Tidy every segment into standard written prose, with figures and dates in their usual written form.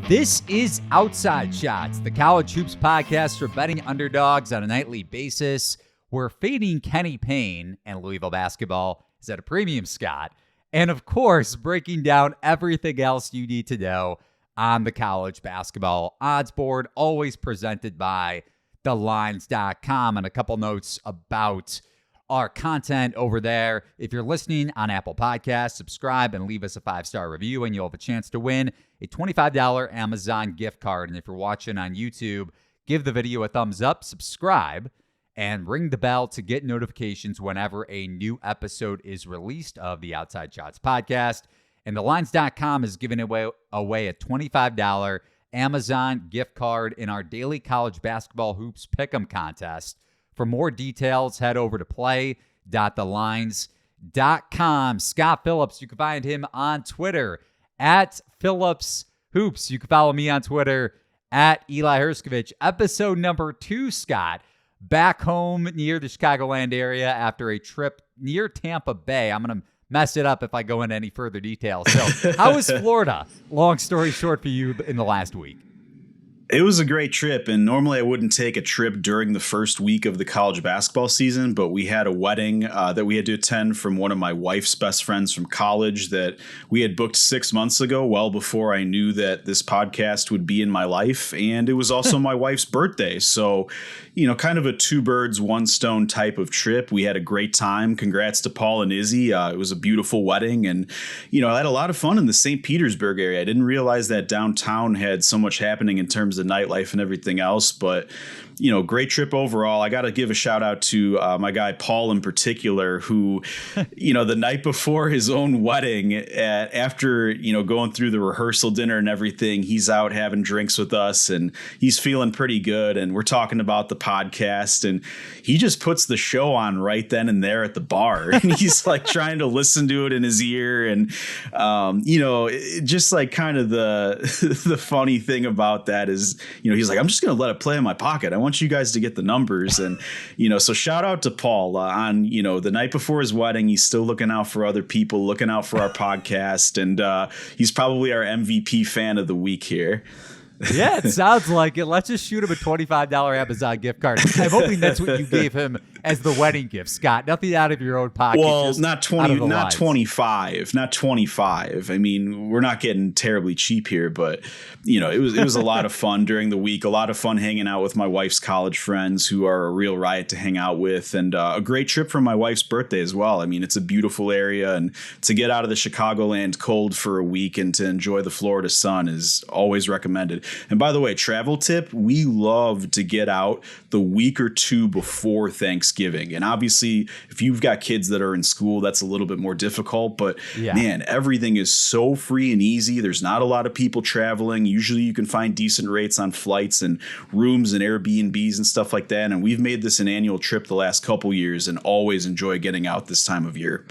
This is Outside Shots, the college hoops podcast for betting underdogs on a nightly basis. We're fading Kenny Payne and Louisville basketball is at a premium, Scott. And of course, breaking down everything else you need to know on the college basketball odds board, always presented by TheLines.com. And a couple notes about our content over there. If you're listening on Apple Podcasts, subscribe and leave us a 5-star review, and you'll have a chance to win a $25 Amazon gift card. And if you're watching on YouTube, give the video a thumbs up, subscribe, and ring the bell to get notifications whenever a new episode is released of the Outside Shots podcast. And TheLines.com is giving away a $25 Amazon gift card in our daily college basketball hoops pick'em contest. For more details, head over to play.thelines.com. Scott Phillips, you can find him on Twitter at Phillips Hoops. You can follow me on Twitter at Eli Hershkovich. Episode number 2, Scott, back home near the Chicagoland area after a trip near Tampa Bay. I'm going to mess it up if I go into any further detail. So how was Florida? Long story short for you in the last week. It was a great trip, and normally I wouldn't take a trip during the first week of the college basketball season, but we had a wedding that we had to attend from one of my wife's best friends from college that we had booked 6 months ago, well before I knew that this podcast would be in my life, and it was also my wife's birthday. So, you know, kind of a two birds, one stone type of trip. We had a great time. Congrats to Paul and Izzy. It was a beautiful wedding, and, you know, I had a lot of fun in the St. Petersburg area. I didn't realize that downtown had so much happening in terms of nightlife and everything else, but you know, great trip overall. I got to give a shout out to my guy Paul in particular, who, you know, the night before his own wedding, after, you know, going through the rehearsal dinner and everything, he's out having drinks with us and he's feeling pretty good. And we're talking about the podcast, and he just puts the show on right then and there at the bar. And he's like trying to listen to it in his ear. And, you know, just like kind of the funny thing about that is, you know, he's like, I'm just going to let it play in my pocket. I want you guys to get the numbers. And, you know, so shout out to Paul on, you know, the night before his wedding. He's still looking out for other people, looking out for our podcast. And he's probably our MVP fan of the week here. Yeah, it sounds like it. Let's just shoot him a $25 Amazon gift card. I'm hoping that's what you gave him as the wedding gift, Scott. Nothing out of your own pocket. Well, not 20, not 25, not 25. I mean, we're not getting terribly cheap here, but you know, it was a lot of fun during the week. A lot of fun hanging out with my wife's college friends, who are a real riot to hang out with, and a great trip for my wife's birthday as well. I mean, it's a beautiful area, and to get out of the Chicagoland cold for a week and to enjoy the Florida sun is always recommended. And by the way, travel tip, we love to get out the week or two before Thanksgiving. And obviously, if you've got kids that are in school, that's a little bit more difficult. But man, everything is so free and easy. There's not a lot of people traveling. Usually you can find decent rates on flights and rooms and Airbnbs and stuff like that. And we've made this an annual trip the last couple years and always enjoy getting out this time of year.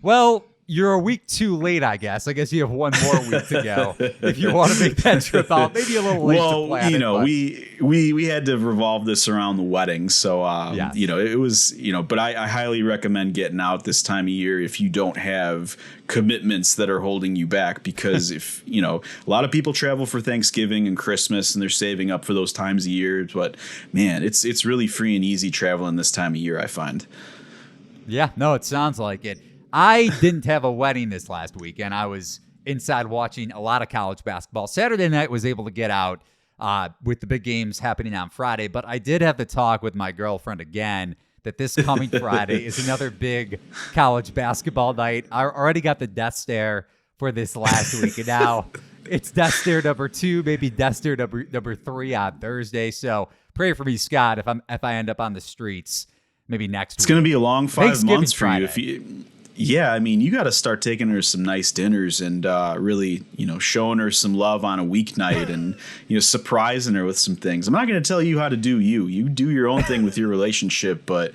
Well, you're a week too late, I guess. I guess you have one more week to go if you want to make that trip out. Maybe a little late to plan you know, it, we had to revolve this around the wedding. So, yes. You know, it was, you know, but I highly recommend getting out this time of year if you don't have commitments that are holding you back. Because if, you know, a lot of people travel for Thanksgiving and Christmas and they're saving up for those times of year. But, man, it's really free and easy traveling this time of year, I find. Yeah, no, it sounds like it. I didn't have a wedding this last weekend. I was inside watching a lot of college basketball. Saturday night was able to get out with the big games happening on Friday, but I did have to talk with my girlfriend again that this coming Friday is another big college basketball night. I already got the death stare for this last week, and now it's death stare number 2, maybe death stare number 3 on Thursday. So pray for me, Scott, if I end up on the streets maybe next week. It's going to be a long 5 months for Friday. you if you. Yeah, I mean, you got to start taking her some nice dinners and really, you know, showing her some love on a weeknight and, you know, surprising her with some things. I'm not going to tell you how to do you. You do your own thing with your relationship, but,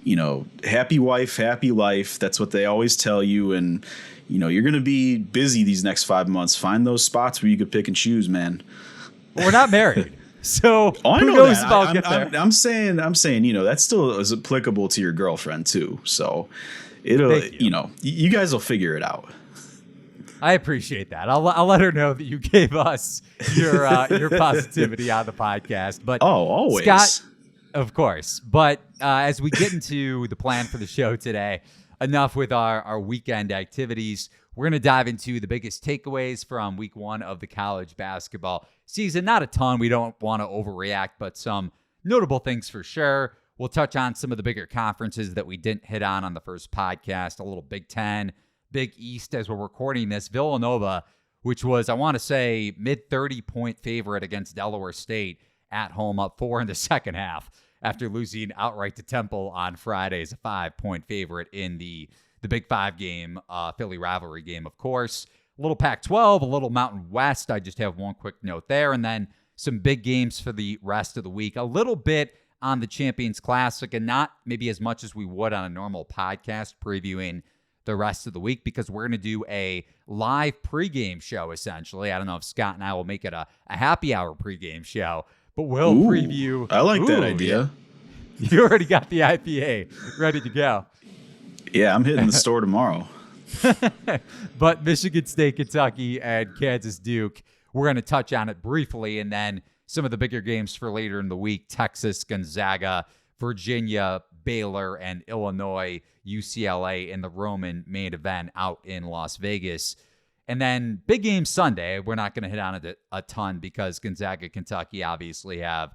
you know, happy wife, happy life. That's what they always tell you. And, you know, you're going to be busy these next 5 months. Find those spots where you could pick and choose, man. We're not married. So I who know knows that. if I'll get there. I'm saying, you know, that still is applicable to your girlfriend too. So it'll, you know, you guys will figure it out. I appreciate that. I'll let her know that you gave us your positivity on the podcast. But always. Scott, of course. But as we get into the plan for the show today, enough with our weekend activities. We're going to dive into the biggest takeaways from week one of the college basketball season. Not a ton. We don't want to overreact, but some notable things for sure. We'll touch on some of the bigger conferences that we didn't hit on the first podcast, a little Big Ten, Big East as we're recording this. Villanova, which was, I want to say, mid 30-point favorite against Delaware State at home, up 4 in the second half after losing outright to Temple on Friday as a 5-point favorite in the Big Five game, Philly rivalry game, of course. A little Pac-12, a little Mountain West. I just have one quick note there. And then some big games for the rest of the week. A little bit on the Champions Classic and not maybe as much as we would on a normal podcast previewing the rest of the week because we're going to do a live pregame show, essentially. I don't know if Scott and I will make it a happy hour pregame show, but we'll preview. I like that idea. You already got the IPA ready to go. Yeah, I'm hitting the store tomorrow. But Michigan State, Kentucky, and Kansas Duke, we're going to touch on it briefly, and then some of the bigger games for later in the week, Texas, Gonzaga, Virginia, Baylor, and Illinois, UCLA in the Roman main event out in Las Vegas. And then big game Sunday, we're not going to hit on it a ton because Gonzaga, Kentucky obviously have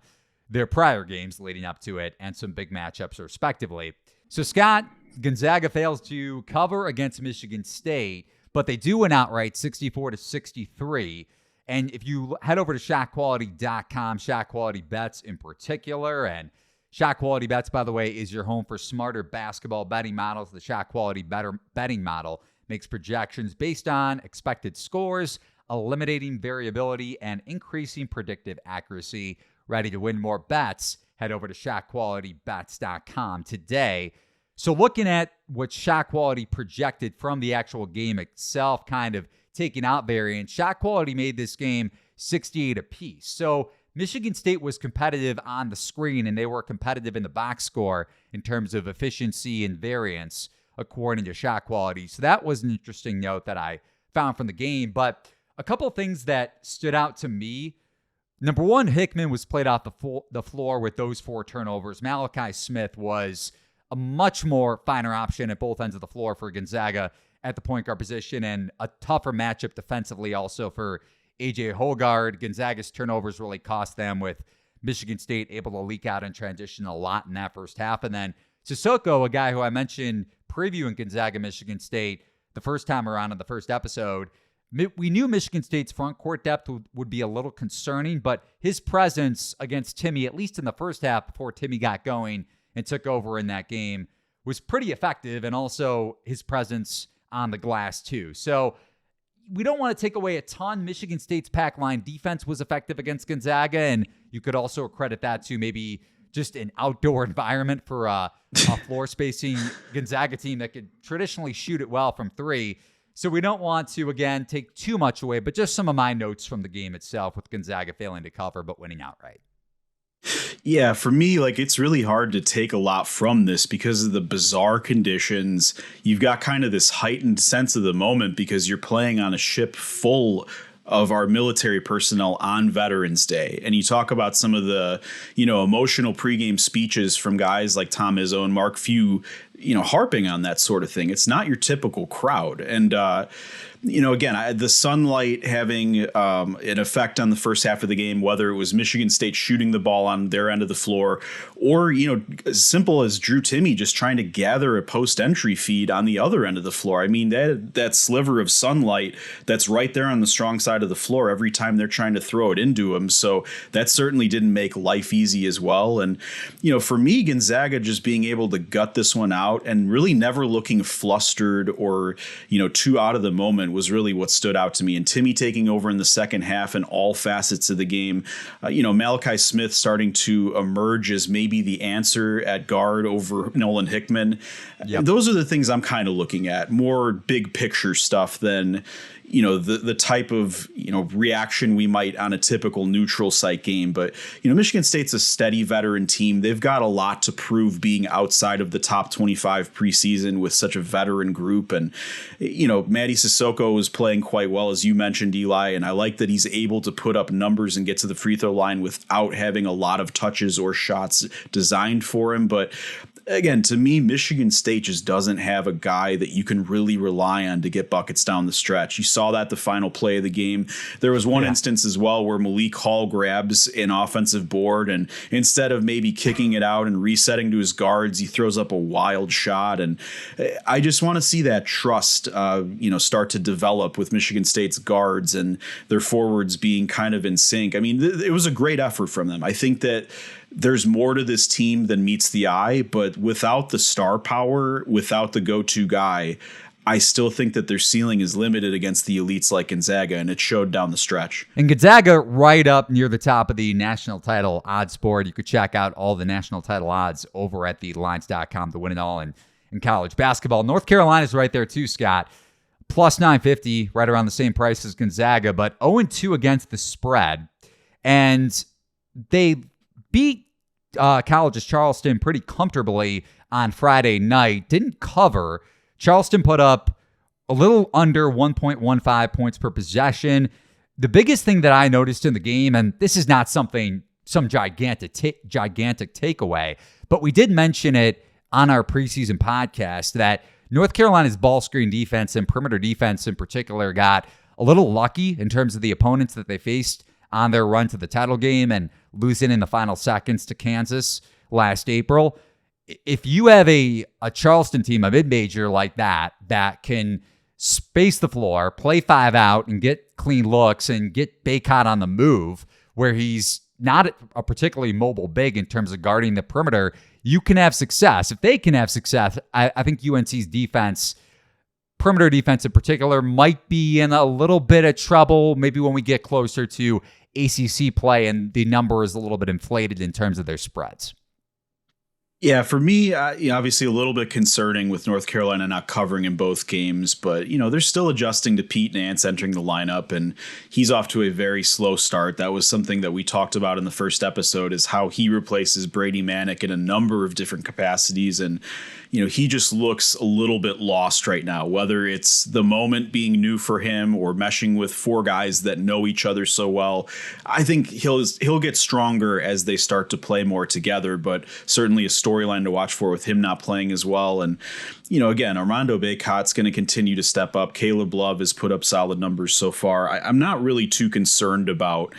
their prior games leading up to it and some big matchups respectively. So Scott, Gonzaga fails to cover against Michigan State, but they do win outright 64-63. And if you head over to shotquality.com, Shot Quality Bets in particular, and Shot Quality Bets, by the way, is your home for smarter basketball betting models. The Shot Quality betting model makes projections based on expected scores, eliminating variability, and increasing predictive accuracy. Ready to win more bets? Head over to shotqualitybets.com today. So looking at what Shot Quality projected from the actual game itself, kind of taking out variance, Shot Quality made this game 68 apiece. So Michigan State was competitive on the screen, and they were competitive in the box score in terms of efficiency and variance, according to Shot Quality. So that was an interesting note that I found from the game. But a couple of things that stood out to me. Number one, Hickman was played off the floor with those 4 turnovers. Malachi Smith was a much more finer option at both ends of the floor for Gonzaga at the point guard position, and a tougher matchup defensively also for A.J. Hoggard. Gonzaga's turnovers really cost them, with Michigan State able to leak out and transition a lot in that first half. And then Sissoko, a guy who I mentioned previewing Gonzaga, Michigan State the first time around in the first episode, we knew Michigan State's front court depth would be a little concerning, but his presence against Timmy, at least in the first half before Timmy got going and took over in that game, was pretty effective, and also his presence on the glass too. So we don't want to take away a ton. Michigan State's pack line defense was effective against Gonzaga, and you could also credit that to maybe just an outdoor environment for a floor spacing Gonzaga team that could traditionally shoot it well from 3. So we don't want to, again, take too much away, but just some of my notes from the game itself, with Gonzaga failing to cover but winning outright. Yeah, for me, it's really hard to take a lot from this because of the bizarre conditions. You've got kind of this heightened sense of the moment because you're playing on a ship full of our military personnel on Veterans Day. And you talk about some of the, emotional pregame speeches from guys like Tom Izzo and Mark Few, harping on that sort of thing. It's not your typical crowd. And, again, the sunlight having an effect on the first half of the game, whether it was Michigan State shooting the ball on their end of the floor or, as simple as Drew Timme just trying to gather a post-entry feed on the other end of the floor. I mean, that sliver of sunlight that's right there on the strong side of the floor every time they're trying to throw it into him. So that certainly didn't make life easy as well. And, for me, Gonzaga just being able to gut this one out and really never looking flustered or, too out of the moment was really what stood out to me. And Timmy taking over in the second half in all facets of the game. Malachi Smith starting to emerge as maybe the answer at guard over Nolan Hickman. Yep. Those are the things I'm kind of looking at, more big picture stuff than, the type of, reaction we might on a typical neutral site game. But, Michigan State's a steady veteran team. They've got a lot to prove being outside of the top 25 preseason with such a veteran group. And, Matty Sissoko is playing quite well, as you mentioned, Eli. And I like that he's able to put up numbers and get to the free throw line without having a lot of touches or shots designed for him. But again, to me, Michigan State just doesn't have a guy that you can really rely on to get buckets down the stretch. You saw that the final play of the game. There was one instance as well where Malik Hall grabs an offensive board, and instead of maybe kicking it out and resetting to his guards, he throws up a wild shot. And I just want to see that trust, start to develop with Michigan State's guards and their forwards being kind of in sync. I mean, it was a great effort from them. I think that there's more to this team than meets the eye, but without the star power, without the go-to guy, I still think that their ceiling is limited against the elites like Gonzaga, and it showed down the stretch. And Gonzaga right up near the top of the national title odds board. You could check out all the national title odds over at TheLines.com to win it all in college basketball. North Carolina's right there too, Scott. Plus 950, right around the same price as Gonzaga, but 0-2 against the spread. And they beat College's Charleston pretty comfortably on Friday night. Didn't cover. Charleston put up a little under 1.15 points per possession. The biggest thing that I noticed in the game, and this is not some gigantic takeaway, but we did mention it on our preseason podcast, that North Carolina's ball screen defense and perimeter defense in particular got a little lucky in terms of the opponents that they faced on their run to the title game and losing in the final seconds to Kansas last April. If you have a Charleston team, a mid-major like that can space the floor, play 5 out, and get clean looks and get Bacot on the move, where he's not a particularly mobile big in terms of guarding the perimeter, you can have success. If they can have success, I think UNC's defense, perimeter defense in particular, might be in a little bit of trouble maybe when we get closer to ACC play and the number is a little bit inflated in terms of their spreads. Yeah, for me, obviously a little bit concerning with North Carolina not covering in both games, but, they're still adjusting to Pete Nance entering the lineup, and he's off to a very slow start. That was something that we talked about in the first episode, is how he replaces Brady Manick in a number of different capacities, and, he just looks a little bit lost right now, whether it's the moment being new for him or meshing with 4 guys that know each other so well. I think he'll get stronger as they start to play more together, but certainly a storyline to watch for with him not playing as well. And, again, Armando Bacot's going to continue to step up. Caleb Love has put up solid numbers so far. I'm not really too concerned about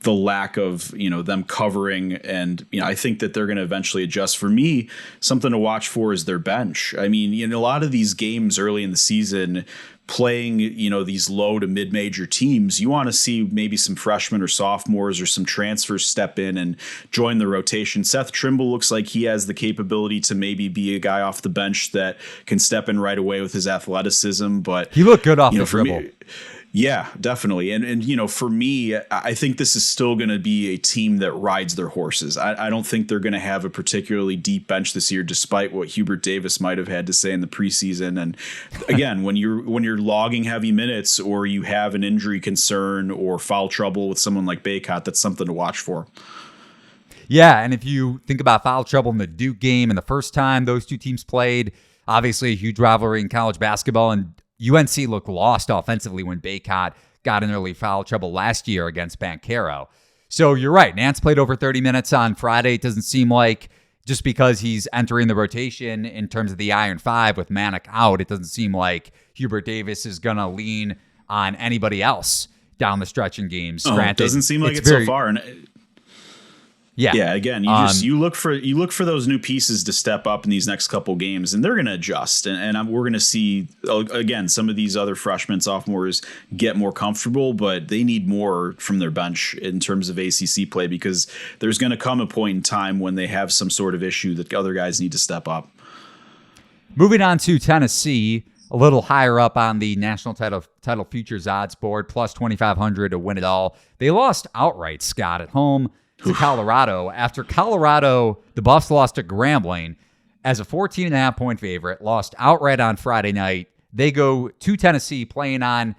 the lack of, them covering. And, I think that they're going to eventually adjust. For me, something to watch for is their bench. I mean, a lot of these games early in the season, playing, these low to mid-major teams, you want to see maybe some freshmen or sophomores or some transfers step in and join the rotation. Seth Trimble looks like he has the capability to maybe be a guy off the bench that can step in right away with his athleticism. But he looked good off the dribble. Yeah, definitely. And for me, I think this is still going to be a team that rides their horses. I don't think they're going to have a particularly deep bench this year, despite what Hubert Davis might have had to say in the preseason. And again, when you're logging heavy minutes, or you have an injury concern or foul trouble with someone like Bacot, that's something to watch for. Yeah, and if you think about foul trouble in the Duke game and the first time those two teams played, obviously a huge rivalry in college basketball, and UNC looked lost offensively when Bacot got in early foul trouble last year against Banchero. So you're right. Nance played over 30 minutes on Friday. It doesn't seem like, just because he's entering the rotation in terms of the Iron Five with Manick out, it doesn't seem like Hubert Davis is going to lean on anybody else down the stretch in games. It doesn't seem like it so far. And Yeah. Again, you look for those new pieces to step up in these next couple games, and they're going to adjust. And we're going to see, again, some of these other freshmen, sophomores get more comfortable, but they need more from their bench in terms of ACC play, because there's going to come a point in time when they have some sort of issue that other guys need to step up. Moving on to Tennessee, a little higher up on the national title futures odds board, plus 2,500 to win it all. They lost outright, Scott, at home to Colorado. After Colorado, the Buffs lost to Grambling as a 14.5-point favorite, lost outright on Friday night. They go to Tennessee playing on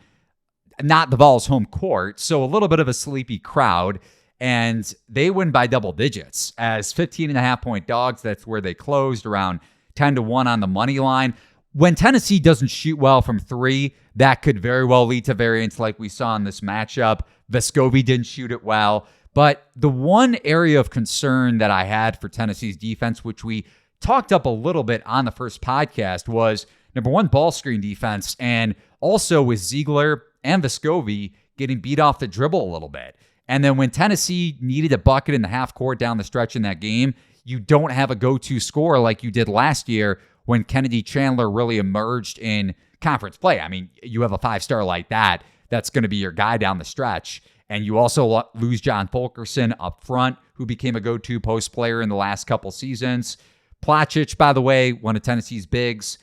not the Vols' home court, so a little bit of a sleepy crowd. And they win by double digits as 15.5-point dogs. That's where they closed, around 10-1 on the money line. When Tennessee doesn't shoot well from three, that could very well lead to variance like we saw in this matchup. Vescovi didn't shoot it well. But the one area of concern that I had for Tennessee's defense, which we talked up a little bit on the first podcast, was number one, ball screen defense, and also with Ziegler and Vescovi getting beat off the dribble a little bit. And then when Tennessee needed a bucket in the half court down the stretch in that game, you don't have a go-to scorer like you did last year when Kennedy Chandler really emerged in conference play. I mean, you have a five-star like that, that's going to be your guy down the stretch. And you also lose John Fulkerson up front, who became a go-to post player in the last couple seasons. Placic, by the way, one of Tennessee's bigs,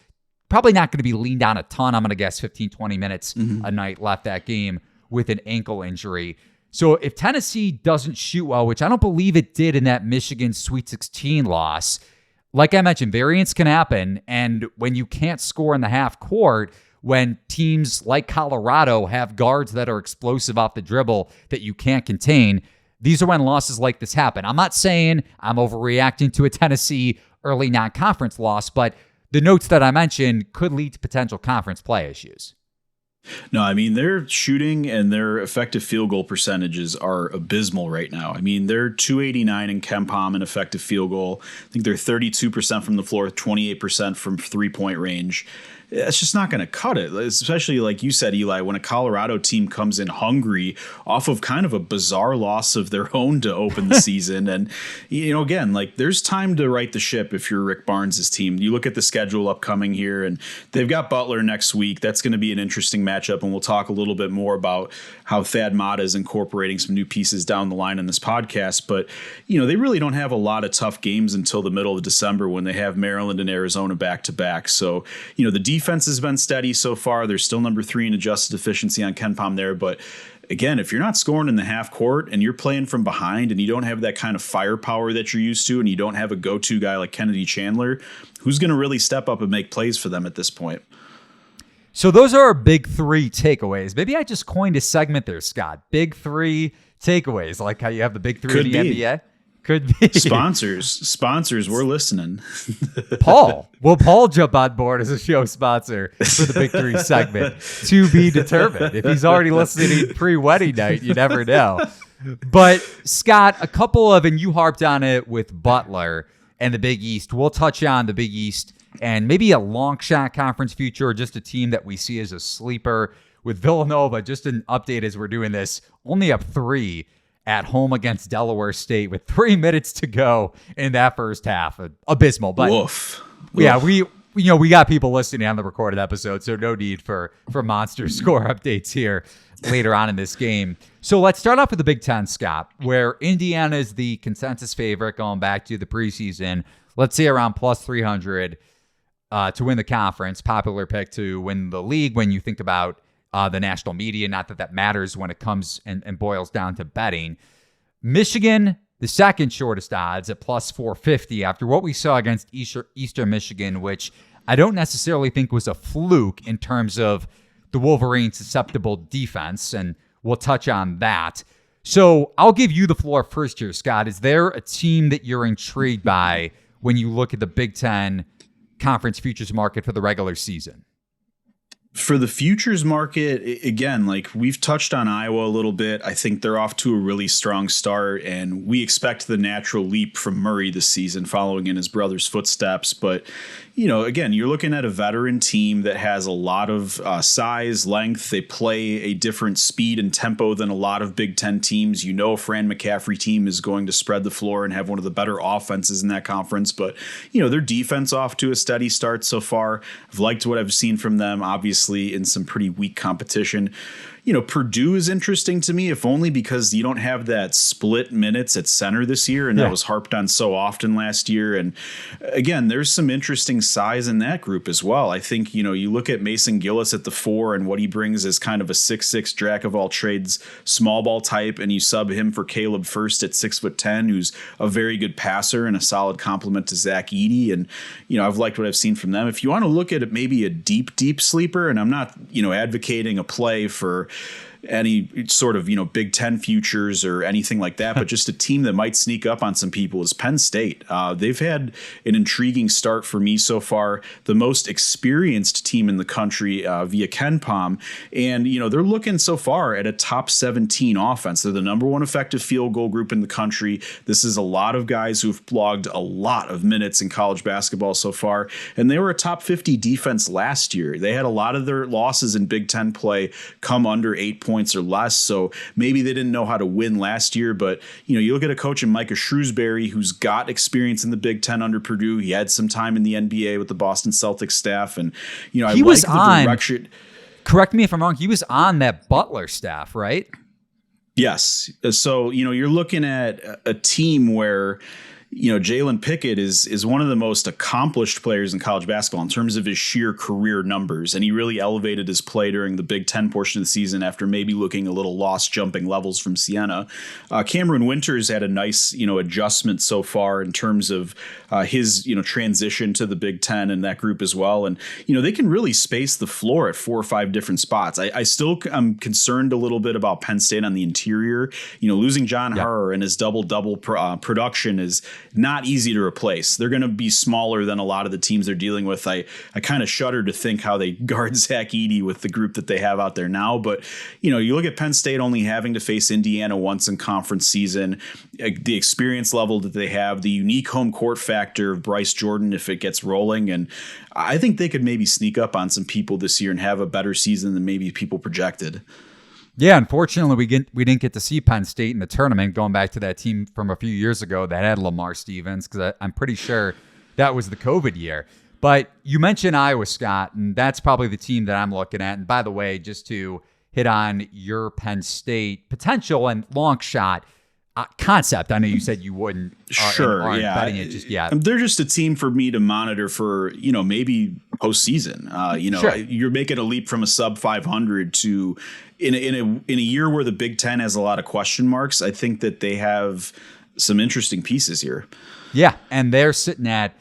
probably not going to be leaned on a ton. I'm going to guess 15, 20 minutes a night left that game with an ankle injury. So if Tennessee doesn't shoot well, which I don't believe it did in that Michigan Sweet 16 loss, like I mentioned, variance can happen. And when you can't score in the half court, when teams like Colorado have guards that are explosive off the dribble that you can't contain, these are when losses like this happen. I'm not saying I'm overreacting to a Tennessee early non-conference loss, but the notes that I mentioned could lead to potential conference play issues. No, I mean, their shooting and their effective field goal percentages are abysmal right now. I mean, they're 289 in KenPom in effective field goal. I think they're 32% from the floor, 28% from three-point range. It's just not going to cut it, especially like you said, Eli, when a Colorado team comes in hungry off of kind of a bizarre loss of their own to open the season. And, you know, again, like there's time to right the ship if you're Rick Barnes' team. You look at the schedule upcoming here, and they've got Butler next week. That's going to be an interesting matchup, and we'll talk a little bit more about how Thad Matta is incorporating some new pieces down the line in this podcast. But, you know, they really don't have a lot of tough games until the middle of December when they have Maryland and Arizona back-to-back. So, you know, the defense has been steady so far. They're still number 3 in adjusted efficiency on KenPom there. But again, if you're not scoring in the half court and you're playing from behind and you don't have that kind of firepower that you're used to, and you don't have a go-to guy like Kennedy Chandler, who's going to really step up and make plays for them at this point? So those are our big 3 takeaways. Maybe I just coined a segment there, Scott. Big 3 takeaways, like how you have the big 3 in the NBA. Could be. Sponsors, we're listening. Paul. Will Paul jump on board as a show sponsor for the Big 3 segment? To be determined. If he's already listening pre-wedding night, you never know. But, Scott, a couple of, and you harped on it with Butler and the Big East. We'll touch on the Big East and maybe a long shot conference future, or just a team that we see as a sleeper with Villanova. Just an update as we're doing this. Only up 3 at home against Delaware State with 3 minutes to go in that first half. Abysmal. But Woof. Yeah, we got people listening on the recorded episode, so no need for monster score updates here later on in this game. So let's start off with the Big Ten, Scott, where Indiana is the consensus favorite going back to the preseason. Let's say around plus 300 to win the conference. Popular pick to win the league when you think about the national media. Not that that matters when it comes and boils down to betting. Michigan, the second shortest odds at plus 450 after what we saw against Eastern Michigan, which I don't necessarily think was a fluke in terms of the Wolverines' susceptible defense, and we'll touch on that. So I'll give you the floor first here, Scott. Is there a team that you're intrigued by when you look at the Big Ten conference futures market for the regular season? For the futures market, again, like we've touched on Iowa a little bit. I think they're off to a really strong start, and we expect the natural leap from Murray this season, following in his brother's footsteps. But, you know, again, you're looking at a veteran team that has a lot of size, length. They play a different speed and tempo than a lot of Big Ten teams. You know, a Fran McCaffrey team is going to spread the floor and have one of the better offenses in that conference. But, you know, their defense off to a steady start so far. I've liked what I've seen from them, obviously, in some pretty weak competition. You know, Purdue is interesting to me, if only because you don't have that split minutes at center this year, and that was harped on so often last year. And again, there's some interesting size in that group as well. I think, you know, you look at Mason Gillis at the 4 and what he brings as kind of a 6'6" jack of all trades, small ball type, and you sub him for Caleb First at 6'10", who's a very good passer and a solid complement to Zach Edey. And, you know, I've liked what I've seen from them. If you want to look at it, maybe a deep sleeper, and I'm not, you know, advocating a play for any sort of, Big Ten futures or anything like that, but just a team that might sneak up on some people is Penn State. They've had an intriguing start for me so far, the most experienced team in the country via KenPom. And, they're looking so far at a top 17 offense. They're the number one effective field goal group in the country. This is a lot of guys who've logged a lot of minutes in college basketball so far. And they were a top 50 defense last year. They had a lot of their losses in Big Ten play come under 8 points or less. So maybe they didn't know how to win last year. But, you look at a coach in Micah Shrewsbury who's got experience in the Big Ten under Purdue. He had some time in the NBA with the Boston Celtics staff. And, I he was like the direction. Correct me if I'm wrong. He was on that Butler staff, right? Yes. So, you're looking at a team where, Jalen Pickett is one of the most accomplished players in college basketball in terms of his sheer career numbers. And he really elevated his play during the Big Ten portion of the season after maybe looking a little lost jumping levels from Siena. Cameron Winters had a nice, adjustment so far in terms of his, transition to the Big Ten and that group as well. And, they can really space the floor at 4 or 5 different spots. I still am concerned a little bit about Penn State on the interior. Losing John Harrer and his double-double production is not easy to replace. They're going to be smaller than a lot of the teams they're dealing with. I kind of shudder to think how they guard Zach Edey with the group that they have out there now. But, you look at Penn State only having to face Indiana once in conference season, the experience level that they have, the unique home court factor of Bryce Jordan if it gets rolling. And I think they could maybe sneak up on some people this year and have a better season than maybe people projected. Yeah, unfortunately, we didn't get to see Penn State in the tournament, going back to that team from a few years ago that had Lamar Stevens, because I'm pretty sure that was the COVID year. But you mentioned Iowa, Scott, and that's probably the team that I'm looking at. And by the way, just to hit on your Penn State potential and long shot concept, I know you said you wouldn't aren't betting it just yet. They're just a team for me to monitor for, maybe postseason. Sure. You're making a leap from a sub 500 to in a year where the Big Ten has a lot of question marks. I think that they have some interesting pieces here. Yeah, and they're sitting at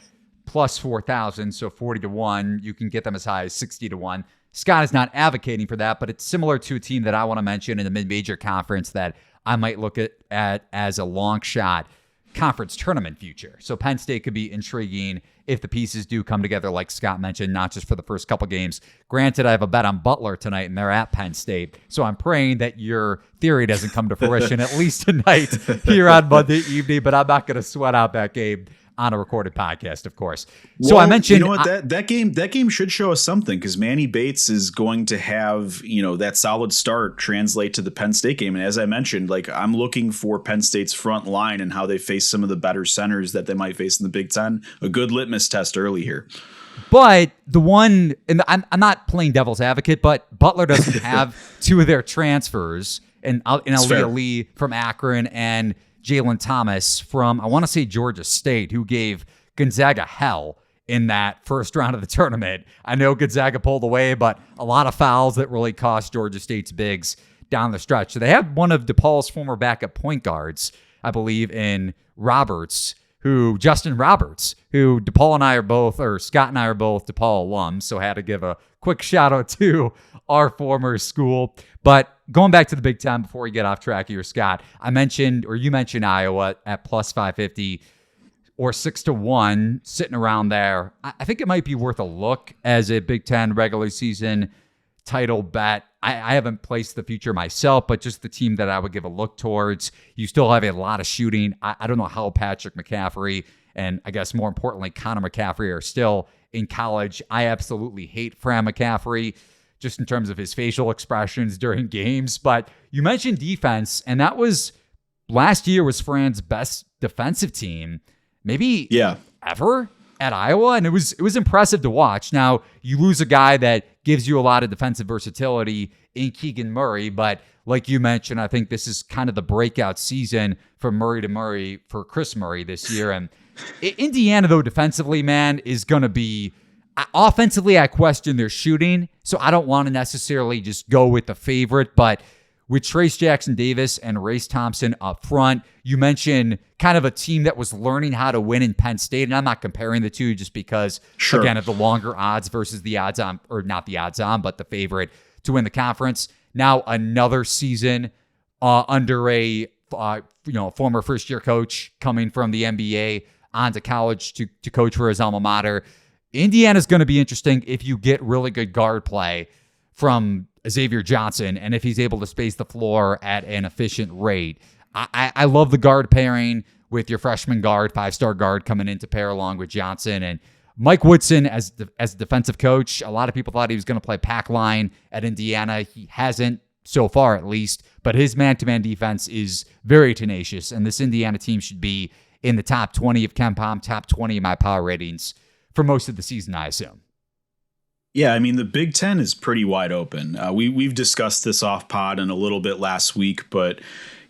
plus 4,000, so 40-1. You can get them as high as 60-1. Scott is not advocating for that, but it's similar to a team that I want to mention in the mid-major conference that I might look at as a long shot conference tournament future. So Penn State could be intriguing if the pieces do come together, like Scott mentioned, not just for the first couple games. Granted, I have a bet on Butler tonight, and they're at Penn State. So I'm praying that your theory doesn't come to fruition, at least tonight here on Monday evening, but I'm not going to sweat out that game on a recorded podcast, of course. So I mentioned, that game should show us something, because Manny Bates is going to have, that solid start translate to the Penn State game. And as I mentioned, I'm looking for Penn State's front line and how they face some of the better centers that they might face in the Big Ten. A good litmus test early here. But the one, and I'm not playing devil's advocate, but Butler doesn't have two of their transfers, and Aaliyah Lee from Akron and Jalen Thomas from, I want to say, Georgia State, who gave Gonzaga hell in that first round of the tournament. I know Gonzaga pulled away, but a lot of fouls that really cost Georgia State's bigs down the stretch. So they have one of DePaul's former backup point guards, I believe, in Justin Roberts, who DePaul and I are both, or Scott and I are both DePaul alums, so had to give a quick shout out to our former school. But going back to the Big Ten before we get off track here, Scott, you mentioned Iowa at plus 550 or 6-1, sitting around there. I think it might be worth a look as a Big Ten regular season title bet. I haven't placed the future myself, but just the team that I would give a look towards. You still have a lot of shooting. I don't know how Patrick McCaffrey and I guess more importantly, Connor McCaffrey are still in college. I absolutely hate Fran McCaffrey just in terms of his facial expressions during games. But you mentioned defense, and that was last year was Fran's best defensive team, maybe ever at Iowa. And it was impressive to watch. Now, you lose a guy that gives you a lot of defensive versatility in Keegan Murray, but like you mentioned, I think this is kind of the breakout season for Chris Murray this year. And Indiana, though, defensively, man, is going to be offensively. I question their shooting, so I don't want to necessarily just go with the favorite. But with Trace Jackson Davis and Race Thompson up front, you mentioned kind of a team that was learning how to win in Penn State. And I'm not comparing the two just because, again, of the longer odds versus the odds on, or not the odds on, but the favorite to win the conference. now another season under a former first-year coach coming from the NBA onto college to coach for his alma mater. Indiana's going to be interesting if you get really good guard play from Xavier Johnson and if he's able to space the floor at an efficient rate. I love the guard pairing with your freshman guard, 5-star guard coming in to pair along with Johnson. And Mike Woodson as defensive coach, a lot of people thought he was going to play pack line at Indiana. He hasn't so far, at least, but his man-to-man defense is very tenacious, and this Indiana team should be in the top 20 of KenPom, top 20 of my power ratings for most of the season, I assume. Yeah, I mean, the Big Ten is pretty wide open. We've discussed this off pod and a little bit last week, but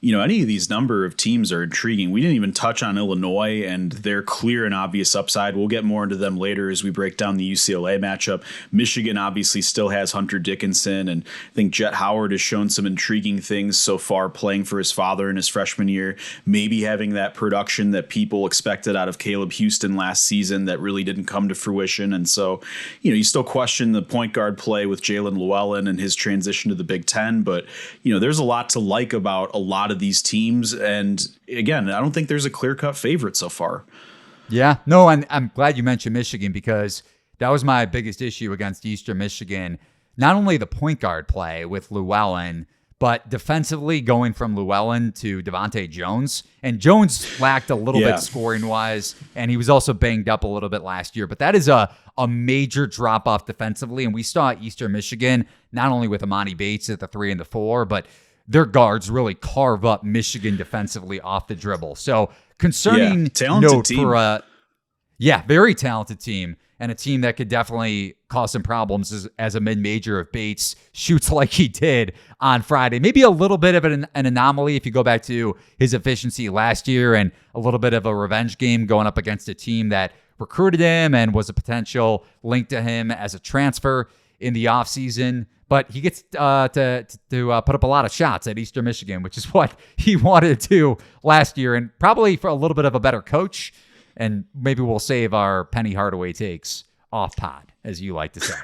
any of these number of teams are intriguing. We didn't even touch on Illinois and their clear and obvious upside. We'll get more into them later as we break down the UCLA matchup. Michigan obviously still has Hunter Dickinson, and I think Jet Howard has shown some intriguing things so far playing for his father in his freshman year, maybe having that production that people expected out of Caleb Houston last season that really didn't come to fruition. And so, you still question the point guard play with Jalen Llewellyn and his transition to the Big Ten, but, there's a lot to like about a lot of these teams. And again, I don't think there's a clear-cut favorite so far. Yeah, no, and I'm glad you mentioned Michigan because that was my biggest issue against Eastern Michigan. Not only the point guard play with Llewellyn, but defensively going from Llewellyn to Devontae Jones. And Jones lacked a little bit scoring-wise, and he was also banged up a little bit last year. But that is a major drop-off defensively, and we saw Eastern Michigan, not only with Amani Bates at the 3 and the 4, but their guards really carve up Michigan defensively off the dribble. So concerning note team. For a very talented team and a team that could definitely cause some problems as a mid-major if Bates shoots like he did on Friday. Maybe a little bit of an anomaly if you go back to his efficiency last year and a little bit of a revenge game going up against a team that recruited him and was a potential link to him as a transfer in the offseason. But he gets to put up a lot of shots at Eastern Michigan, which is what he wanted to do last year, and probably for a little bit of a better coach. And maybe we'll save our Penny Hardaway takes off pod, as you like to say.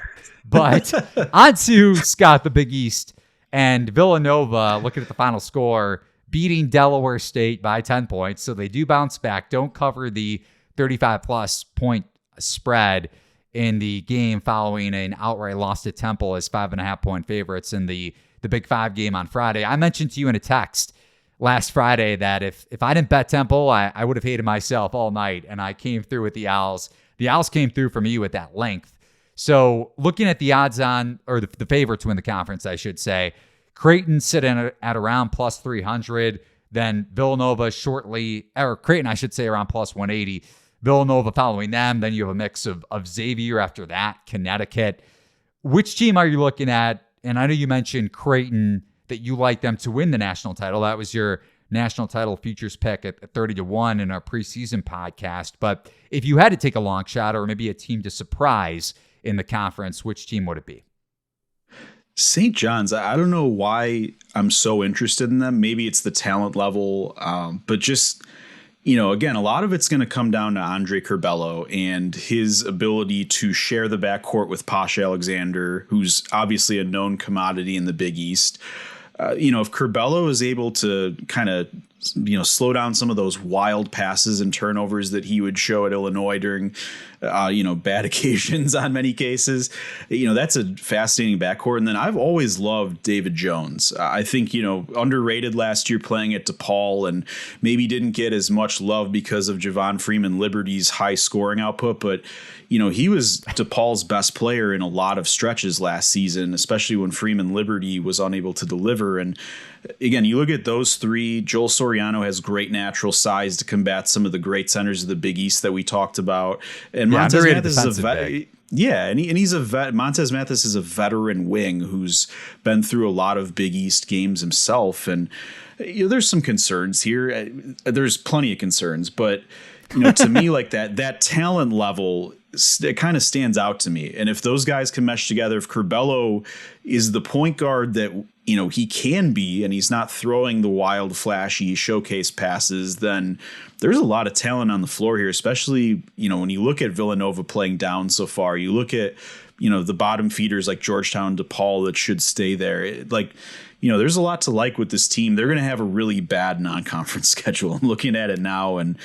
But on to Scott, the Big East, and Villanova, looking at the final score, beating Delaware State by 10 points. So they do bounce back, don't cover the 35-plus point spread in the game following an outright loss to Temple as 5.5-point favorites in the Big Five game on Friday. I mentioned to you in a text last Friday that if I didn't bet Temple, I would have hated myself all night, and I came through with the Owls. The Owls came through for me with that length. So looking at the odds on, or the favorites to win the conference, I should say, Creighton sitting at around plus 300, then Villanova Creighton, I should say, around plus 180. Villanova following them. Then you have a mix of Xavier after that, Connecticut. Which team are you looking at? And I know you mentioned Creighton, that you like them to win the national title. That was your national title futures pick at 30-1 in our preseason podcast. But if you had to take a long shot or maybe a team to surprise in the conference, which team would it be? St. John's. I don't know why I'm so interested in them. Maybe it's the talent level, but just, again, a lot of it's going to come down to Andre Curbelo and his ability to share the backcourt with Posh Alexander, who's obviously a known commodity in the Big East. If Curbelo is able to kind of, slow down some of those wild passes and turnovers that he would show at Illinois during, bad occasions on many cases, that's a fascinating backcourt. And then I've always loved David Jones. I think, underrated last year playing at DePaul and maybe didn't get as much love because of Javon Freeman Liberty's high scoring output. But, he was DePaul's best player in a lot of stretches last season, especially when Freeman Liberty was unable to deliver. And again, you look at those three. Joel Soriano has great natural size to combat some of the great centers of the Big East that we talked about. And Montez Mathis is a vet. Yeah, and he's a vet. Montez Mathis is a veteran wing who's been through a lot of Big East games himself. And there's some concerns here. There's plenty of concerns, but to me, like that talent level, it kind of stands out to me. And if those guys can mesh together, if Curbelo is the point guard that he can be, and he's not throwing the wild, flashy showcase passes, then there's a lot of talent on the floor here, especially, when you look at Villanova playing down so far, you look at the bottom feeders like Georgetown, DePaul that should stay there. There's a lot to like with this team. They're going to have a really bad non-conference schedule. I'm looking at it now, and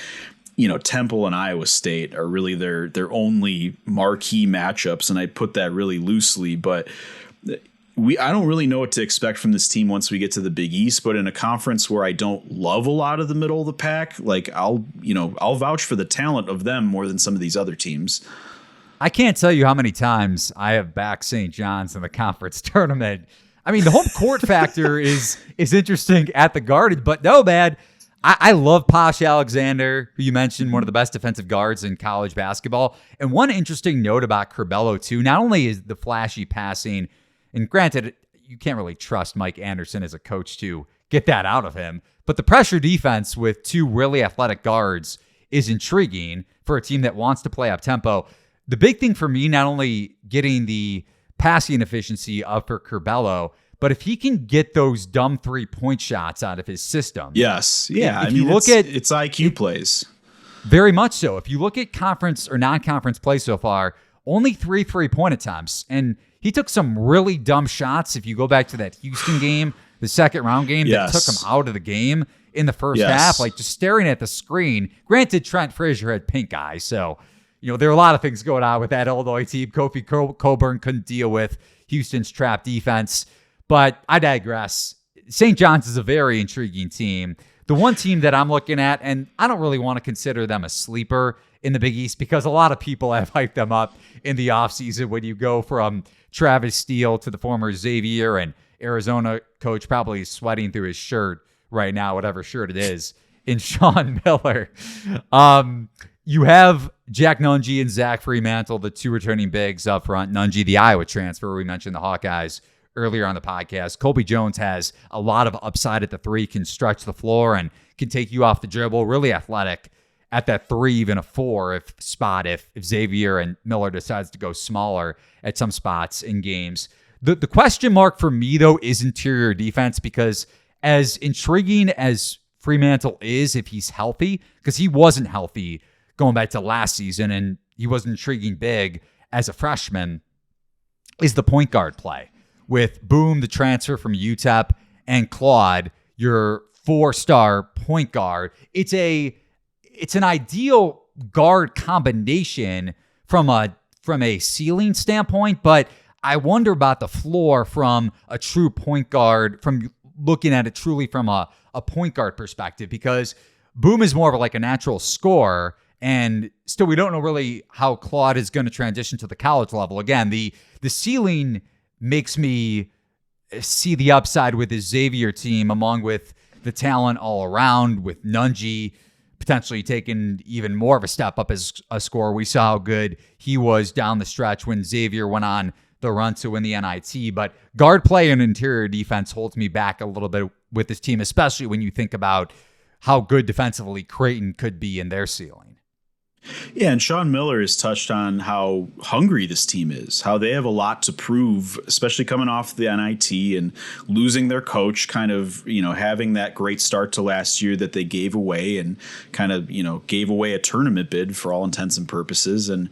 Temple and Iowa State are really their only marquee matchups, and I put that really loosely. But I don't really know what to expect from this team once we get to the Big East. But in a conference where I don't love a lot of the middle of the pack, I'll vouch for the talent of them more than some of these other teams. I can't tell you how many times I have backed St. John's in the conference tournament. I mean, the home court factor is interesting at the Garden, but no, man, I love Posh Alexander, who you mentioned, one of the best defensive guards in college basketball. And one interesting note about Curbelo, too, not only is the flashy passing, and granted, you can't really trust Mike Anderson as a coach to get that out of him, but the pressure defense with two really athletic guards is intriguing for a team that wants to play up-tempo. The big thing for me, not only getting the passing efficiency up for Curbelo, but if he can get those dumb 3-point shots out of his system. Yes. Yeah. It's IQ plays. Very much so. If you look at conference or non-conference play so far, only 3-point attempts. And he took some really dumb shots. If you go back to that Houston game, the second round game, that took him out of the game in the first half, just staring at the screen. Granted, Trent Frazier had pink eye, so there are a lot of things going on with that Illinois team. Kofi Coburn couldn't deal with Houston's trap defense. But I digress. St. John's is a very intriguing team. The one team that I'm looking at, and I don't really want to consider them a sleeper in the Big East because a lot of people have hyped them up in the offseason when you go from Travis Steele to the former Xavier and Arizona coach probably sweating through his shirt right now, whatever shirt it is, in Sean Miller. You have Jack Nunge and Zach Freemantle, the two returning bigs up front. Nunge, the Iowa transfer. We mentioned the Hawkeyes earlier on the podcast. Colby Jones has a lot of upside at the three, can stretch the floor and can take you off the dribble. Really athletic at that 3, even a 4 if Xavier and Miller decides to go smaller at some spots in games. The question mark for me, though, is interior defense, because as intriguing as Freemantle is, if he's healthy, because he wasn't healthy going back to last season, and he was an intriguing big as a freshman, is the point guard play. With Boom, the transfer from UTEP, and Claude, your 4-star point guard. It's an ideal guard combination from a ceiling standpoint, but I wonder about the floor from a true point guard, from looking at it truly from a point guard perspective, because Boom is more of a natural scorer, and still we don't know really how Claude is going to transition to the college level. Again, the ceiling makes me see the upside with his Xavier team, along with the talent all around, with Nunge potentially taking even more of a step up as a scorer. We saw how good he was down the stretch when Xavier went on the run to win the NIT. But guard play and interior defense holds me back a little bit with this team, especially when you think about how good defensively Creighton could be in their ceiling. Yeah, and Sean Miller has touched on how hungry this team is, how they have a lot to prove, especially coming off the NIT and losing their coach, kind of, having that great start to last year that they gave away, and kind of, gave away a tournament bid for all intents and purposes. And,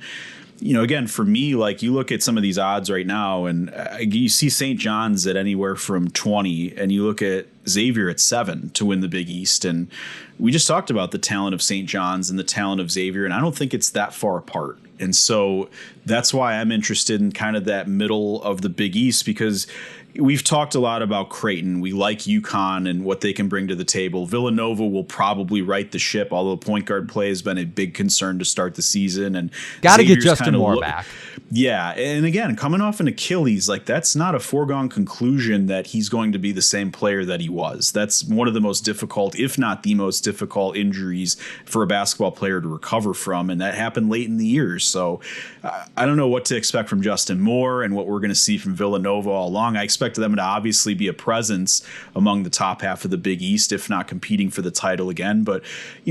again, for me, you look at some of these odds right now, and you see St. John's at anywhere from 20, and you look at Xavier at 7 to win the Big East. And we just talked about the talent of St. John's and the talent of Xavier, and I don't think it's that far apart. And so that's why I'm interested in kind of that middle of the Big East, because we've talked a lot about Creighton. We like UConn and what they can bring to the table. Villanova will probably right the ship, although point guard play has been a big concern to start the season. And got to get Justin Moore back. Yeah. And again, coming off an Achilles, that's not a foregone conclusion that he's going to be the same player that he was. That's one of the most difficult, if not the most difficult injuries for a basketball player to recover from. And that happened late in the year. So I don't know what to expect from Justin Moore and what we're going to see from Villanova all along. I expect them to obviously be a presence among the top half of the Big East, if not competing for the title again. But,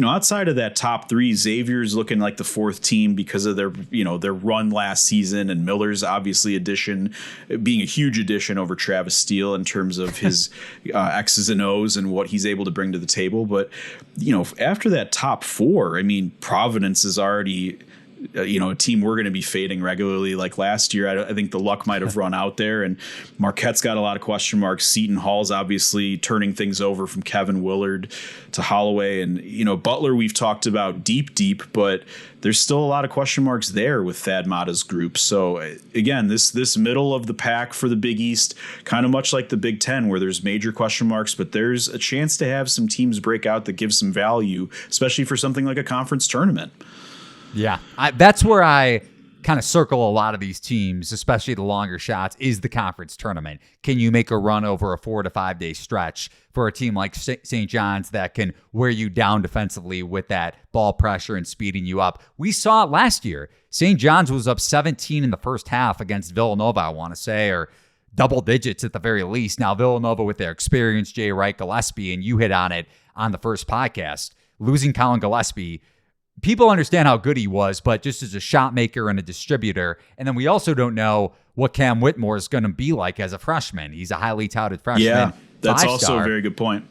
outside of that top 3, Xavier's looking like the 4th team because of their run last season, and Miller's obviously being a huge addition over Travis Steele in terms of his X's and O's and what he's able to bring to the table. But, after that top 4, Providence is already a team we're going to be fading regularly like last year. I think the luck might have run out there, and Marquette's got a lot of question marks. Seton Hall's obviously turning things over from Kevin Willard to Holloway, and Butler we've talked about deep, but there's still a lot of question marks there with Thad Matta's group. So again, this middle of the pack for the Big East, kind of much like the Big Ten, where there's major question marks, but there's a chance to have some teams break out that give some value, especially for something like a conference tournament. Yeah, that's where I kind of circle a lot of these teams, especially the longer shots, is the conference tournament. Can you make a run over a 4 to 5 day stretch for a team like St. John's that can wear you down defensively with that ball pressure and speeding you up? We saw it last year. St. John's was up 17 in the first half against Villanova, I want to say, or double digits at the very least. Now, Villanova with their experienced Jay Wright Gillespie, and you hit on it on the first podcast, losing Colin Gillespie. People understand how good he was, but just as a shot maker and a distributor. And then we also don't know what Cam Whitmore is going to be like as a freshman. He's a highly touted freshman. Yeah, that's 5-star. Also a very good point.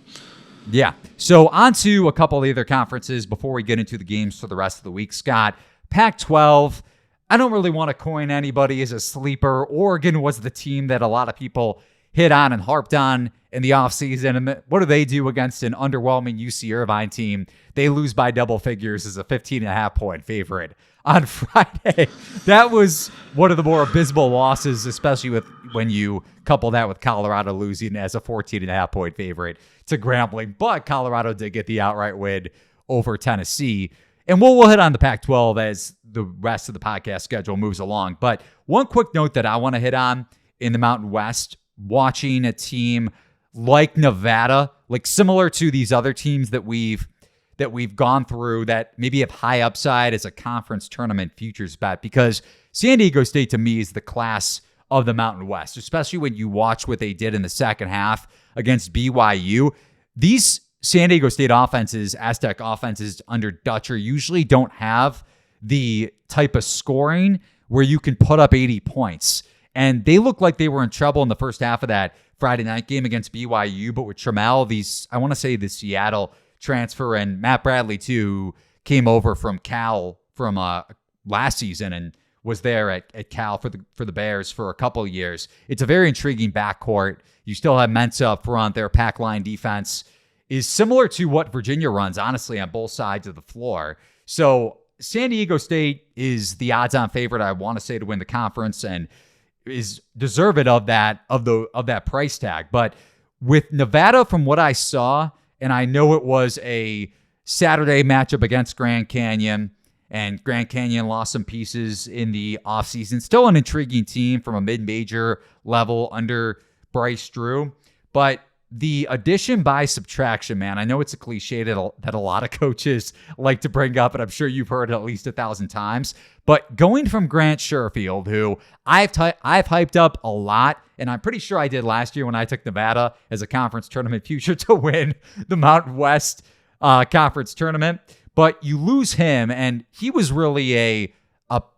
Yeah. So on to a couple of the other conferences before we get into the games for the rest of the week. Scott, Pac-12, I don't really want to coin anybody as a sleeper. Oregon was the team that a lot of people hit on and harped on in the offseason. And what do they do against an underwhelming UC Irvine team? They lose by double figures as a 15.5-point favorite on Friday. That was one of the more abysmal losses, especially when you couple that with Colorado losing as a 14.5-point favorite to Grambling. But Colorado did get the outright win over Tennessee. And we'll hit on the Pac-12 as the rest of the podcast schedule moves along. But one quick note that I want to hit on in the Mountain West, watching a team like Nevada, like similar to these other teams that we've gone through that maybe have high upside as a conference tournament futures bet, because San Diego State to me is the class of the Mountain West, especially when you watch what they did in the second half against BYU. These San Diego State offenses, Aztec offenses under Dutcher, usually don't have the type of scoring where you can put up 80 points. And they looked like they were in trouble in the first half of that Friday night game against BYU. But with Trammell, I want to say the Seattle transfer, and Matt Bradley too, came over from Cal from last season and was there at Cal for the Bears for a couple of years. It's a very intriguing backcourt. You still have Mensah up front. Their pack line defense is similar to what Virginia runs, honestly, on both sides of the floor. So San Diego State is the odds-on favorite, I want to say, to win the conference, and is deserving of that price tag. But with Nevada, from what I saw, and I know it was a Saturday matchup against Grand Canyon, and Grand Canyon lost some pieces in the offseason. Still an intriguing team from a mid-major level under Bryce Drew. But the addition by subtraction, man, I know it's a cliche that a lot of coaches like to bring up, and I'm sure you've heard it at least 1,000 times. But going from Grant Sherfield, who I've hyped up a lot, and I'm pretty sure I did last year when I took Nevada as a conference tournament future to win the Mountain West conference tournament. But you lose him, and he was really a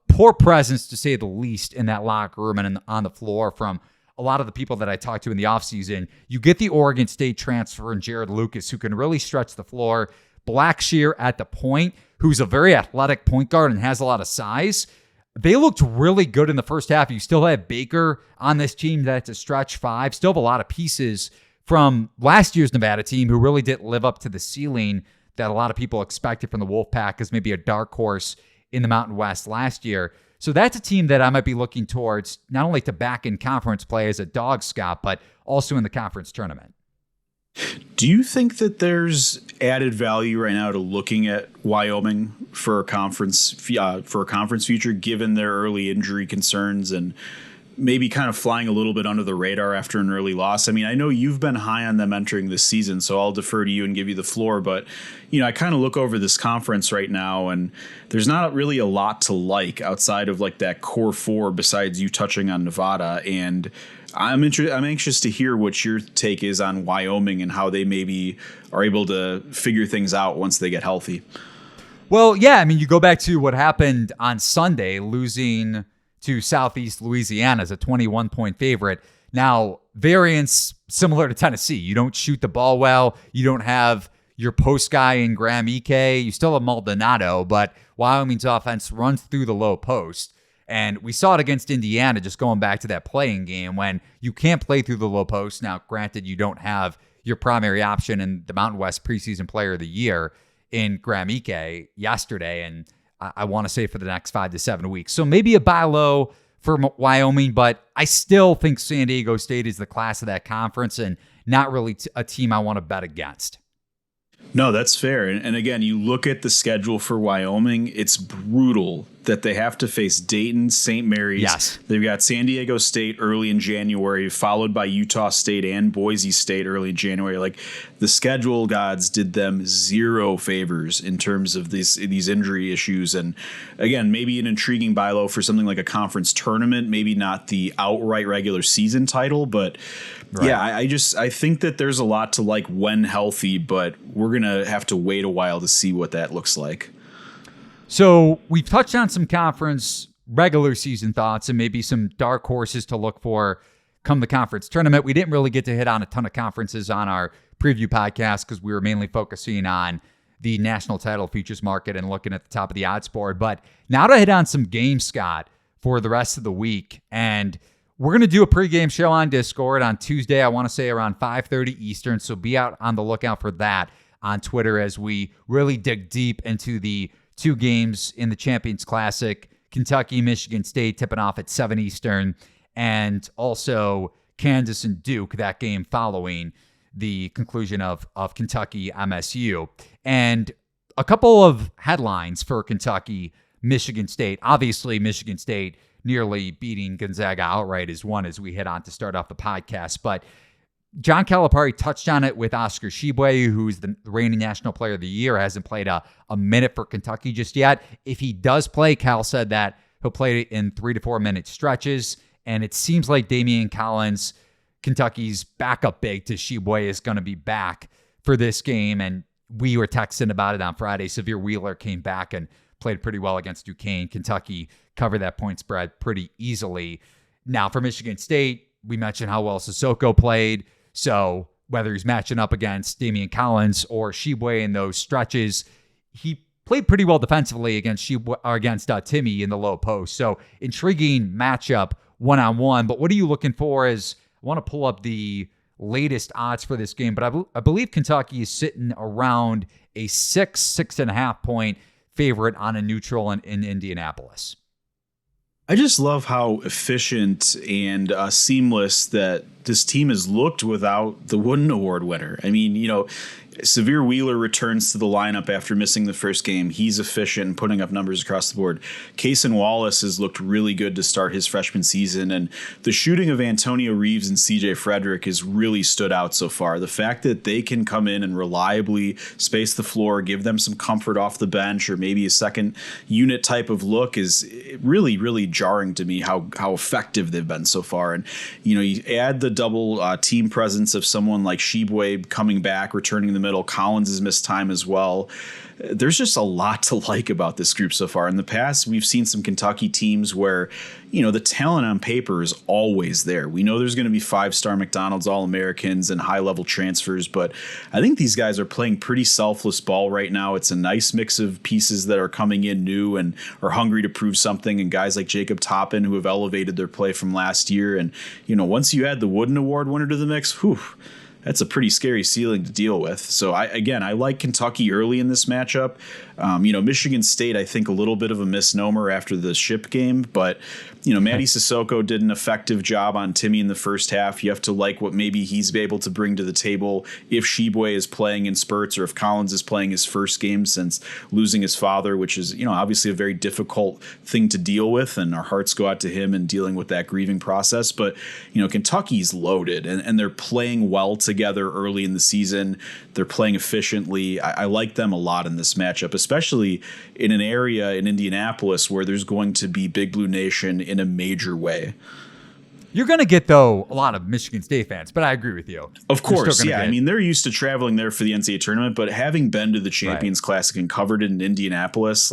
poor presence, to say the least, in that locker room and on the floor from a lot of the people that I talked to in the offseason. You get the Oregon State transfer and Jared Lucas, who can really stretch the floor. Blackshear at the point, who's a very athletic point guard and has a lot of size. They looked really good in the first half. You still have Baker on this team that's a stretch five. Still have a lot of pieces from last year's Nevada team who really didn't live up to the ceiling that a lot of people expected from the Wolfpack as maybe a dark horse in the Mountain West last year. So that's a team that I might be looking towards, not only to back in conference play as a dog, Scott, but also in the conference tournament. Do you think that there's added value right now to looking at Wyoming for a conference future, given their early injury concerns and maybe kind of flying a little bit under the radar after an early loss? I mean, I know you've been high on them entering this season, so I'll defer to you and give you the floor. But, I kind of look over this conference right now, and there's not really a lot to like outside of like that core four besides you touching on Nevada. And I'm anxious to hear what your take is on Wyoming and how they maybe are able to figure things out once they get healthy. Well, yeah, I mean, you go back to what happened on Sunday, losing to Southeast Louisiana as a 21-point favorite. Now, variance similar to Tennessee. You don't shoot the ball well. You don't have your post guy in Graham Ike. You still have Maldonado, but Wyoming's offense runs through the low post. And we saw it against Indiana, just going back to that playing game when you can't play through the low post. Now, granted, you don't have your primary option in the Mountain West preseason player of the year in Graham Ike yesterday, and I want to say for the next 5 to 7 weeks. So maybe a buy low for Wyoming, but I still think San Diego State is the class of that conference and not really a team I want to bet against. No, that's fair. And again, you look at the schedule for Wyoming, it's brutal that they have to face Dayton, St. Mary's. Yes. They've got San Diego State early in January, followed by Utah State and Boise State early in January. Like, the schedule gods did them zero favors in terms of these injury issues. And again, maybe an intriguing buy low for something like a conference tournament, maybe not the outright regular season title, but right. Yeah, I think that there's a lot to like when healthy, but we're going to have to wait a while to see what that looks like. So we've touched on some conference regular season thoughts and maybe some dark horses to look for come the conference tournament. We didn't really get to hit on a ton of conferences on our preview podcast because we were mainly focusing on the national title futures market and looking at the top of the odds board. But now to hit on some games, Scott, for the rest of the week. And we're going to do a pregame show on Discord on Tuesday, I want to say around 5:30 Eastern. So be out on the lookout for that on Twitter as we really dig deep into the two games in the Champions Classic, Kentucky, Michigan State tipping off at 7 Eastern, and also Kansas and Duke, that game following the conclusion of Kentucky MSU. And a couple of headlines for Kentucky, Michigan State. Obviously, Michigan State nearly beating Gonzaga outright is one as we hit on to start off the podcast. But John Calipari touched on it with Oscar Tshiebwe, who's the reigning National Player of the Year, hasn't played a minute for Kentucky just yet. If he does play, Cal said that he'll play in 3 to 4 minute stretches. And it seems like Damian Collins, Kentucky's backup big to Tshiebwe, is going to be back for this game. And we were texting about it on Friday. Severe Wheeler came back and played pretty well against Duquesne. Kentucky covered that point spread pretty easily. Now, for Michigan State, we mentioned how well Sissoko played. So whether he's matching up against Damian Collins or Tshiebwe in those stretches, he played pretty well defensively against Timmy in the low post. So intriguing matchup one-on-one. But what are you looking for? As I want to pull up the latest odds for this game, but I believe Kentucky is sitting around a 6.5 point favorite on a neutral in Indianapolis. I just love how efficient and seamless that this team has looked without the Wooden Award winner. I mean, Severe Wheeler returns to the lineup after missing the first game. He's efficient and putting up numbers across the board. Cason Wallace has looked really good to start his freshman season, and the shooting of Antonio Reeves and CJ Frederick has really stood out so far. The fact that they can come in and reliably space the floor, give them some comfort off the bench, or maybe a second unit type of look is really, really jarring to me how effective they've been so far. And, you add the double team presence of someone like Tshiebwe coming back, returning the middle. Collins has missed time as well. There's just a lot to like about this group so far. In the past, we've seen some Kentucky teams where, the talent on paper is always there. We know there's going to be 5-star McDonald's All-Americans and high-level transfers, but I think these guys are playing pretty selfless ball right now. It's a nice mix of pieces that are coming in new and are hungry to prove something, and guys like Jacob Toppin who have elevated their play from last year. And, once you add the Wooden Award winner to the mix, that's a pretty scary ceiling to deal with. So I like Kentucky early in this matchup. Michigan State, I think a little bit of a misnomer after the Ship game, but Matty Sissoko did an effective job on Timmy in the first half. You have to like what maybe he's able to bring to the table if Tshiebwe is playing in spurts or if Collins is playing his first game since losing his father, which is, obviously a very difficult thing to deal with, and our hearts go out to him in dealing with that grieving process. But, Kentucky's loaded and they're playing well together early in the season. They're playing efficiently. I like them a lot in this matchup, especially in an area in Indianapolis where there's going to be Big Blue Nation in a major way. You're going to get, though, a lot of Michigan State fans, but I agree with you. Of course, yeah. I mean, they're used to traveling there for the NCAA tournament, but having been to the Champions Classic and covered it in Indianapolis,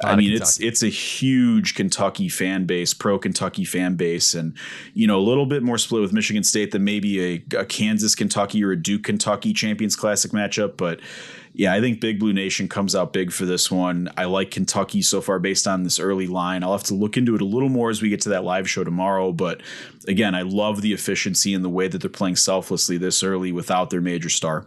I mean, it's a huge Kentucky fan base, pro Kentucky fan base, and a little bit more split with Michigan State than maybe a Kansas Kentucky or a Duke Kentucky Champions Classic matchup. But yeah, I think Big Blue Nation comes out big for this one. I like Kentucky so far based on this early line. I'll have to look into it a little more as we get to that live show tomorrow. But again, I love the efficiency and the way that they're playing selflessly this early without their major star.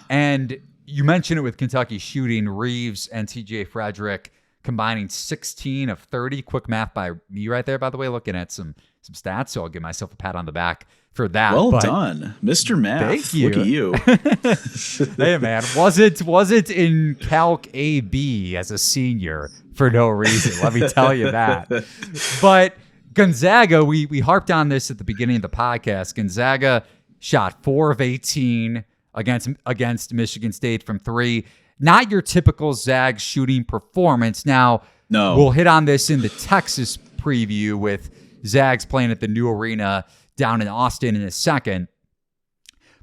And you mentioned it with Kentucky shooting. Reeves and TJ Frederick combining 16 of 30. Quick math by me right there, by the way, looking at some stats. So I'll give myself a pat on the back for that. Well done, Mr. Math. Thank you. Look at you. Hey, man, was it in Calc AB as a senior for no reason? Let me tell you that. But Gonzaga, we harped on this at the beginning of the podcast. Gonzaga shot 4 of 18 against Michigan State from 3. Not your typical Zag shooting performance. Now, we'll hit on this in the Texas preview with Zags playing at the new arena down in Austin in a second.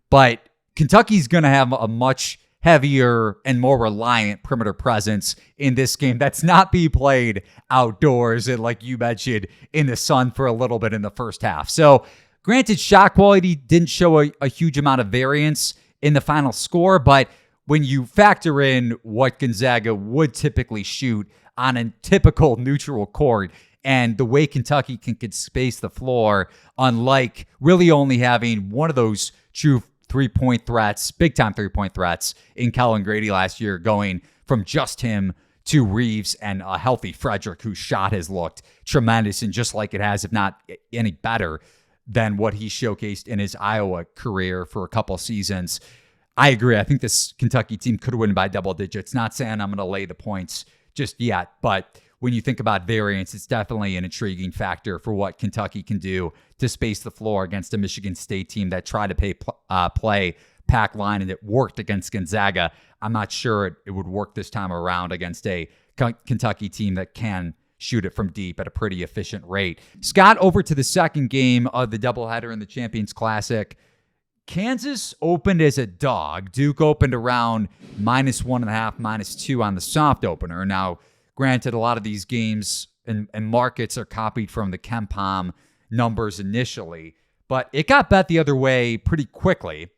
But Kentucky's going to have a much heavier and more reliant perimeter presence in this game that's not being played outdoors and, like you mentioned, in the sun for a little bit in the first half. So, granted, shot quality didn't show a huge amount of variance in the final score, but when you factor in what Gonzaga would typically shoot on a typical neutral court and the way Kentucky can space the floor, unlike really only having one of those true three-point threats, big-time three-point threats in Kellen Grady last year, going from just him to Reeves and a healthy Frederick, whose shot has looked tremendous and just like it has, if not any better than what he showcased in his Iowa career for a couple seasons. I agree. I think this Kentucky team could win by double digits. Not saying I'm going to lay the points just yet, but when you think about variance, it's definitely an intriguing factor for what Kentucky can do to space the floor against a Michigan State team that tried to play pack line, and it worked against Gonzaga. I'm not sure it would work this time around against a Kentucky team that can shoot it from deep at a pretty efficient rate. Scott, over to the second game of the doubleheader in the Champions Classic. Kansas opened as a dog. Duke opened around -1.5, -2 on the soft opener. Now, granted, a lot of these games and markets are copied from the KenPom numbers initially, but it got bet the other way pretty quickly.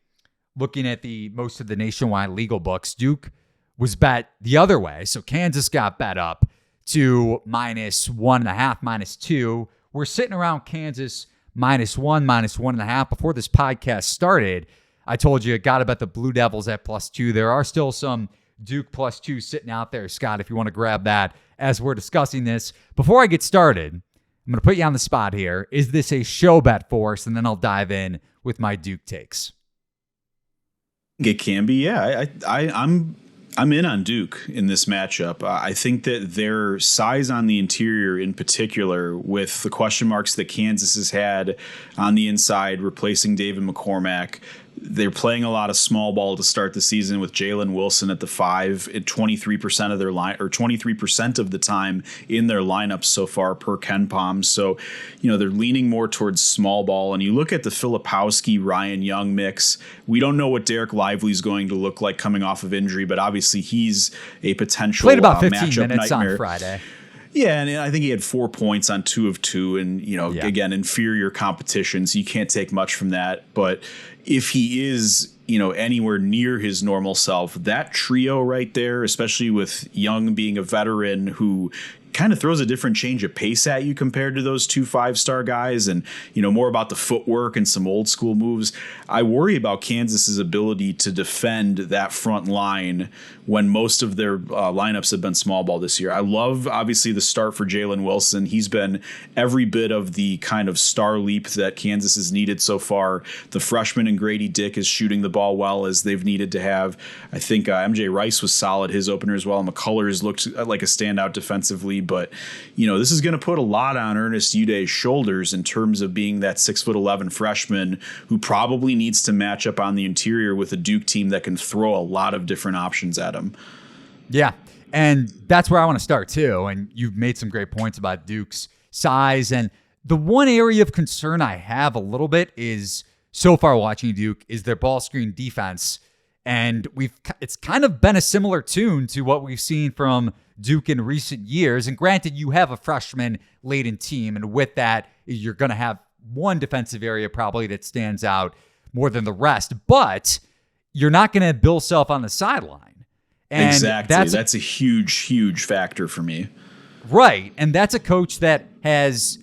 Looking at most of the nationwide legal books, Duke was bet the other way. So Kansas got bet up to -1.5, -2. We're sitting around Kansas -1, -1.5. Before this podcast started, I told you, got to bet the Blue Devils at +2. There are still some Duke +2 sitting out there, Scott, if you want to grab that as we're discussing this. Before I get started, I'm going to put you on the spot here. Is this a show bet for us? And then I'll dive in with my Duke takes. It can be, yeah. I'm in on Duke in this matchup. I think that their size on the interior in particular, with the question marks that Kansas has had on the inside, replacing David McCormack, they're playing a lot of small ball to start the season with Jalen Wilson at the 5 at 23% of their line, or 23% of the time in their lineups so far per KenPom. So, they're leaning more towards small ball. And you look at the Filipowski Ryan Young mix. We don't know what Derek Lively is going to look like coming off of injury, but obviously he's a potential played about 15 matchup minutes nightmare on Friday. Yeah, and I think he had 4 points on 2 of 2, and again, inferior competition, so you can't take much from that. But if he is, anywhere near his normal self, that trio right there, especially with Young being a veteran who kind of throws a different change of pace at you compared to those 2 5-star guys, and more about the footwork and some old school moves. I worry about Kansas's ability to defend that front line when most of their lineups have been small ball this year. I love, obviously, the start for Jalen Wilson. He's been every bit of the kind of star leap that Kansas has needed so far. The freshman and Grady Dick is shooting the ball well as they've needed to have. I think MJ Rice was solid, his opener as well. McCullers looked like a standout defensively, but this is going to put a lot on Ernest Uday's shoulders in terms of being that 6'11" freshman who probably needs to match up on the interior with a Duke team that can throw a lot of different options at him. Yeah, and that's where I want to start too. And you've made some great points about Duke's size. And the one area of concern I have a little bit is, so far watching Duke, is their ball screen defense. And it's kind of been a similar tune to what we've seen from Duke in recent years. And granted, you have a freshman-laden team, and with that, you're going to have one defensive area probably that stands out more than the rest. But you're not going to have Bill Self on the sideline. And exactly. That's a huge, huge factor for me. Right. And that's a coach that has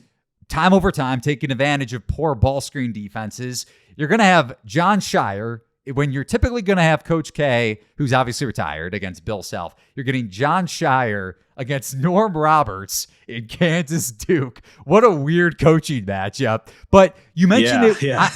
time over time taken advantage of poor ball screen defenses. You're going to have John Shire. When you're typically going to have Coach K, who's obviously retired, against Bill Self, you're getting John Shire against Norm Roberts in Kansas Duke. What a weird coaching matchup. But you mentioned it. Yeah.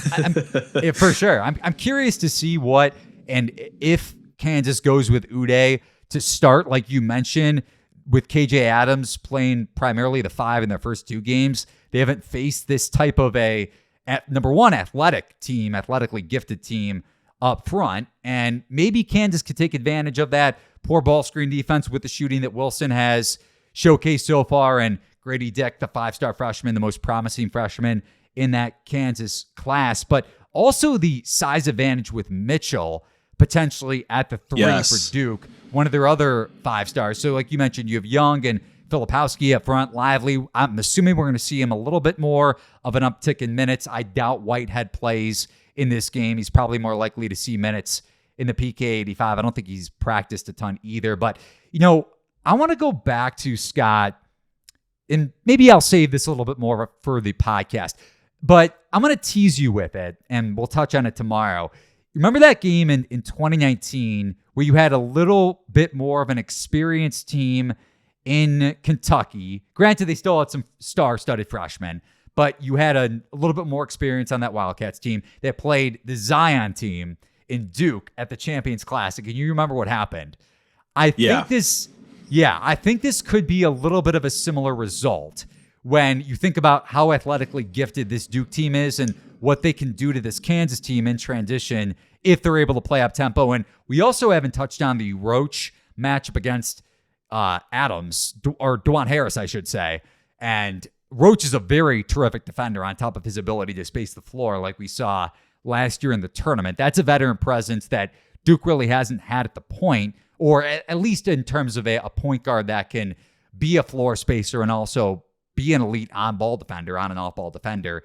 For sure. I'm curious to see what and if Kansas goes with Uday to start, like you mentioned, with KJ Adams playing primarily the 5 in their first 2 games. They haven't faced this type of number one, athletically gifted team up front. And maybe Kansas could take advantage of that poor ball screen defense with the shooting that Wilson has showcased so far. And Grady Dick, the 5-star freshman, the most promising freshman in that Kansas class. But also the size advantage with Mitchell potentially at the 3 for Duke, one of their other 5-stars. So like you mentioned, you have Young and Filipowski up front, Lively. I'm assuming we're going to see him a little bit more of an uptick in minutes. I doubt Whitehead plays in this game. He's probably more likely to see minutes in the PK 85. I don't think he's practiced a ton either. But, I want to go back to Scott, and maybe I'll save this a little bit more for the podcast, but I'm going to tease you with it, and we'll touch on it tomorrow. Remember that game in 2019 where you had a little bit more of an experienced team in Kentucky? Granted, they still had some star-studded freshmen, but you had a little bit more experience on that Wildcats team that played the Zion team in Duke at the Champions Classic. And you remember what happened. I think this could be a little bit of a similar result when you think about how athletically gifted this Duke team is and what they can do to this Kansas team in transition if they're able to play up tempo. And we also haven't touched on the Roach matchup against Adams, or DeJuan Harris, I should say. And Roach is a very terrific defender on top of his ability to space the floor like we saw last year in the tournament. That's a veteran presence that Duke really hasn't had at the point, or at least in terms of a point guard that can be a floor spacer and also be an elite on-ball defender, on and off-ball defender,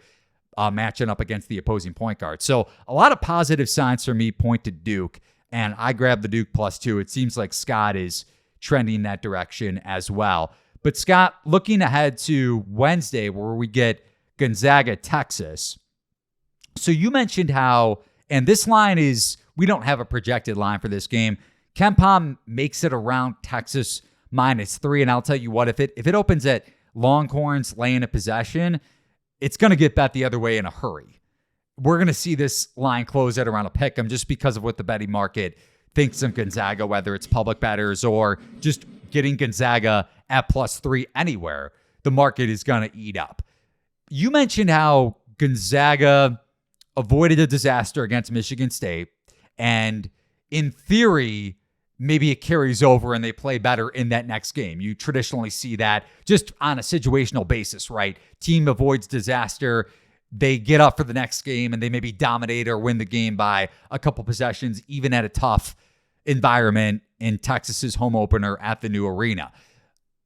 matching up against the opposing point guard. So a lot of positive signs for me point to Duke, and I grabbed the Duke +2. It seems like Scott is trending that direction as well. But Scott, looking ahead to Wednesday where we get Gonzaga-Texas. So you mentioned how, and this line is, we don't have a projected line for this game. KenPom makes it around Texas -3. And I'll tell you what, if it opens at Longhorns laying a possession, it's going to get bet the other way in a hurry. We're going to see this line close at around a pick'em just because of what the betting market thinks of Gonzaga, whether it's public bettors or just getting Gonzaga at +3 anywhere. The market is going to eat up. You mentioned how Gonzaga avoided a disaster against Michigan State, and in theory, maybe it carries over and they play better in that next game. You traditionally see that just on a situational basis, right? Team avoids disaster, they get up for the next game, and they maybe dominate or win the game by a couple possessions, even at a tough environment in Texas's home opener at the new arena.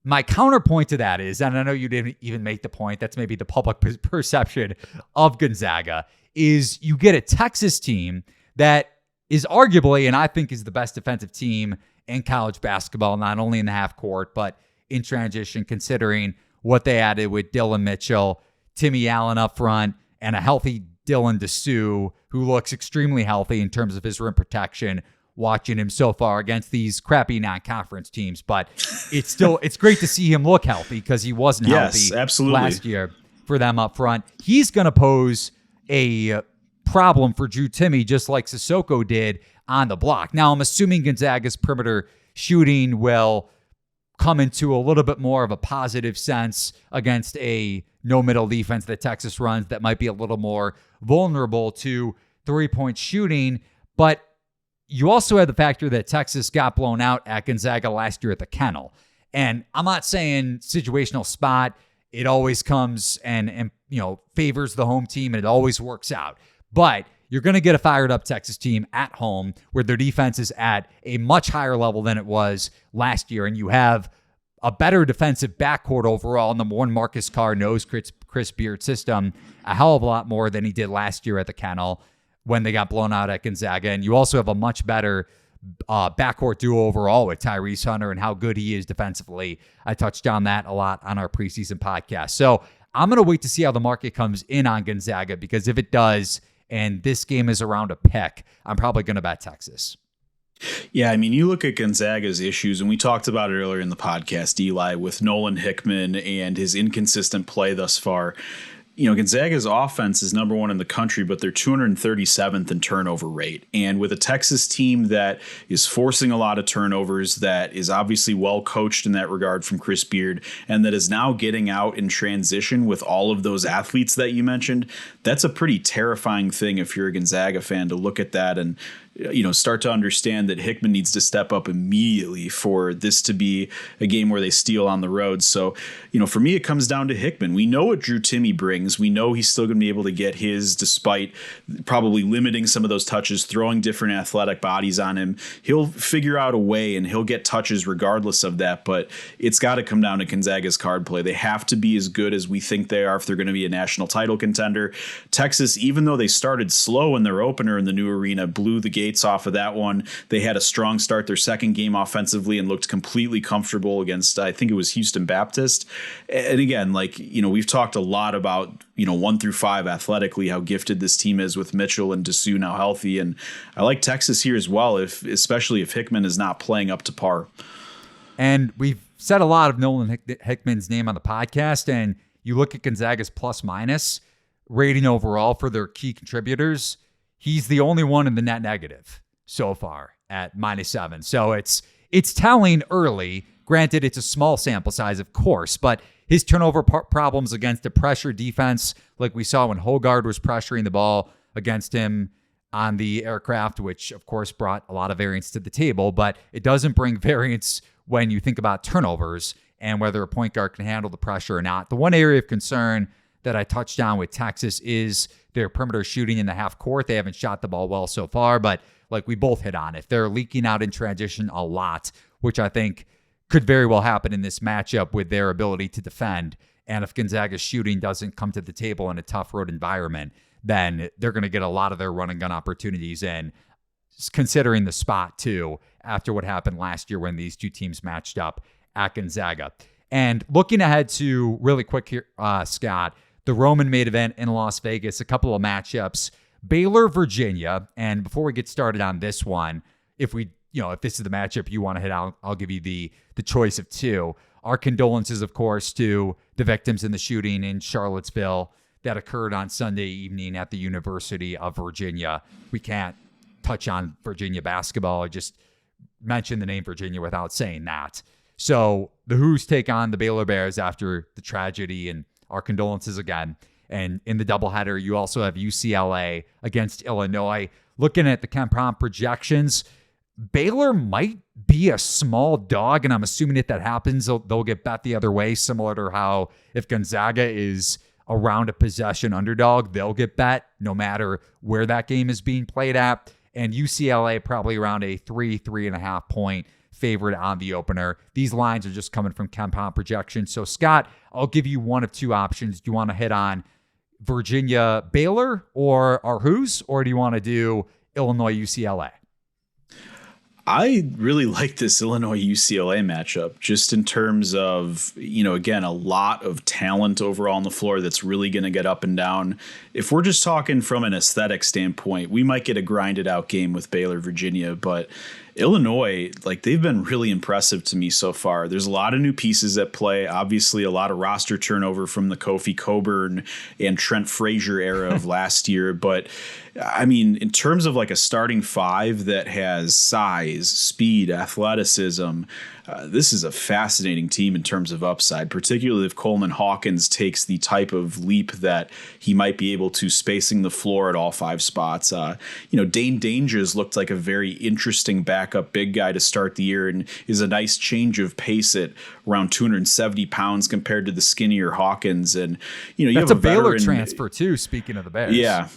My counterpoint to that is, and I know you didn't even make the point, that's maybe the public perception of Gonzaga, is you get a Texas team that is arguably, and I think is the best defensive team in college basketball, not only in the half court, but in transition, considering what they added with Dylan Mitchell, Timmy Allen up front, and a healthy Dylan Dessou, who looks extremely healthy in terms of his rim protection, watching him so far against these crappy non-conference teams. But it's great to see him look healthy because he wasn't healthy last year for them up front. He's going to pose a problem for Drew Timme, just like Sissoko did on the block. Now, I'm assuming Gonzaga's perimeter shooting will come into a little bit more of a positive sense against a no-middle defense that Texas runs that might be a little more vulnerable to three-point shooting. But you also have the factor that Texas got blown out at Gonzaga last year at the Kennel. And I'm not saying situational spot, it always comes and favors the home team and it always works out. But you're going to get a fired up Texas team at home where their defense is at a much higher level than it was last year. And you have a better defensive backcourt overall. Number one, Marcus Carr knows Chris Beard's system a hell of a lot more than he did last year at the Kennel when they got blown out at Gonzaga. And you also have a much better backcourt duo overall with Tyrese Hunter and how good he is defensively. I touched on that a lot on our preseason podcast. So I'm going to wait to see how the market comes in on Gonzaga, because if it does, and this game is around a pick, I'm probably going to bet Texas. Yeah, I mean, you look at Gonzaga's issues, and we talked about it earlier in the podcast, Eli, with Nolan Hickman and his inconsistent play thus far. You know, Gonzaga's offense is number one in the country, but they're 237th in turnover rate. And with a Texas team that is forcing a lot of turnovers, that is obviously well coached in that regard from Chris Beard, and that is now getting out in transition with all of those athletes that you mentioned, that's a pretty terrifying thing if you're a Gonzaga fan to look at that and, you know, start to understand that Hickman needs to step up immediately for this to be a game where they steal on the road. So, you know, for me, it comes down to Hickman. We know what Drew Timme brings. We know he's still going to be able to get his, despite probably limiting some of those touches, throwing different athletic bodies on him. He'll figure out a way and he'll get touches regardless of that. But it's got to come down to Gonzaga's card play. They have to be as good as we think they are if they're going to be a national title contender. Texas, even though they started slow in their opener in the new arena, blew the game off of that one. They had a strong start their second game offensively and looked completely comfortable against, I think it was Houston Baptist. And again, like, you know, we've talked a lot about, you know, 1 through 5 athletically, how gifted this team is with Mitchell and Dessou now healthy. And I like Texas here as well, especially if Hickman is not playing up to par. And we've said a lot of Nolan Hickman's name on the podcast, and you look at Gonzaga's plus minus rating overall for their key contributors, he's the only one in the net negative so far at -7. So it's telling early. Granted, it's a small sample size, of course, but his turnover problems against the pressure defense, like we saw when Hogard was pressuring the ball against him on the aircraft, which of course brought a lot of variance to the table, but it doesn't bring variance when you think about turnovers and whether a point guard can handle the pressure or not. The one area of concern that I touched on with Texas is their perimeter shooting in the half court. They haven't shot the ball well so far, but like we both hit on it, they're leaking out in transition a lot, which I think could very well happen in this matchup with their ability to defend. And if Gonzaga's shooting doesn't come to the table in a tough road environment, then they're going to get a lot of their run and gun opportunities in, considering the spot too, after what happened last year when these two teams matched up at Gonzaga. And looking ahead to really quick here, Scott, the Roman main event in Las Vegas, a couple of matchups, Baylor-Virginia. And before we get started on this one, if this is the matchup you want to hit, I'll give you the choice of two. Our condolences, of course, to the victims in the shooting in Charlottesville that occurred on Sunday evening at the University of Virginia. We can't touch on Virginia basketball. I just mentioned the name Virginia without saying that. So the Hoos take on the Baylor Bears after the tragedy, and our condolences again. And in the doubleheader, you also have UCLA against Illinois. Looking at the KenPom projections, Baylor might be a small dog, and I'm assuming if that happens, they'll get bet the other way, similar to how if Gonzaga is around a possession underdog, they'll get bet no matter where that game is being played at. And UCLA probably around a 3.5 point favorite on the opener. These lines are just coming from KenPom projections. So, Scott, I'll give you one of two options. Do you want to hit on Virginia Baylor or our Hoos, or do you want to do Illinois UCLA? I really like this Illinois UCLA matchup just in terms of, you know, again, a lot of talent overall on the floor that's really going to get up and down. If we're just talking from an aesthetic standpoint, we might get a grinded out game with Baylor, Virginia, but Illinois, like, they've been really impressive to me so far. There's a lot of new pieces at play. Obviously, a lot of roster turnover from the Kofi Coburn and Trent Frazier era of last year. But, I mean, in terms of like a starting five that has size, speed, athleticism, this is a fascinating team in terms of upside, particularly if Coleman Hawkins takes the type of leap that he might be able to, spacing the floor at all five spots. Dane Danges looked like a very interesting backup big guy to start the year and is a nice change of pace at around 270 pounds compared to the skinnier Hawkins. And, you that's have a Baylor veteran transfer too, speaking of the Bears. Yeah.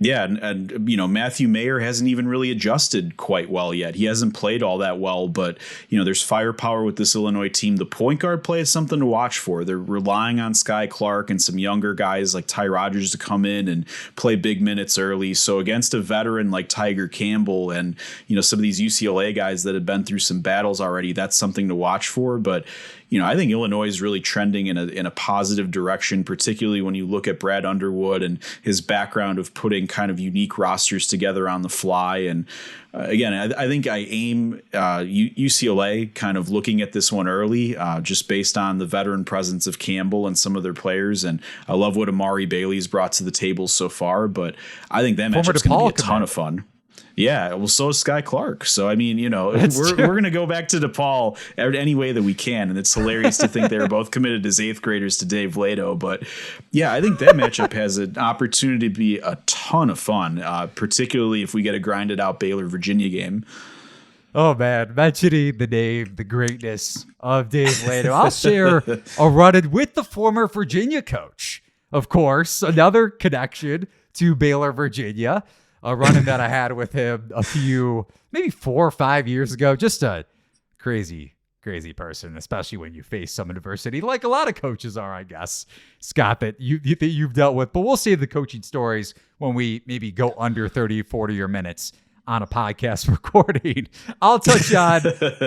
Yeah, and Matthew Mayer hasn't even really adjusted quite well yet. He hasn't played all that well, but there's firepower with this Illinois team. The point guard play is something to watch for. They're relying on Sky Clark and some younger guys like Ty Rodgers to come in and play big minutes early. So against a veteran like Tiger Campbell and some of these UCLA guys that have been through some battles already, that's something to watch for. But I think Illinois is really trending in a positive direction, particularly when you look at Brad Underwood and his background of putting kind of unique rosters together on the fly. And again, I think I aim UCLA kind of looking at this one early, just based on the veteran presence of Campbell and some of their players. And I love what Amari Bailey's brought to the table so far, but I think that matchup's going to be a ton of fun. Yeah, well, so is Sky Clark. So, I mean, we're going to go back to DePaul any way that we can. And it's hilarious to think they were both committed as eighth graders to Dave Vlado. But, yeah, I think that matchup has an opportunity to be a ton of fun, particularly if we get a grinded out Baylor-Virginia game. Oh, man, mentioning the name, the greatness of Dave Vlado. I'll share a run-in with the former Virginia coach. Of course, another connection to Baylor-Virginia. A run-in that I had with him maybe 4 or 5 years ago. Just a crazy, crazy person, especially when you face some adversity, like a lot of coaches are, I guess, Scott, that you've dealt with. But we'll save the coaching stories when we maybe go under 30, 40 minutes on a podcast recording. I'll touch on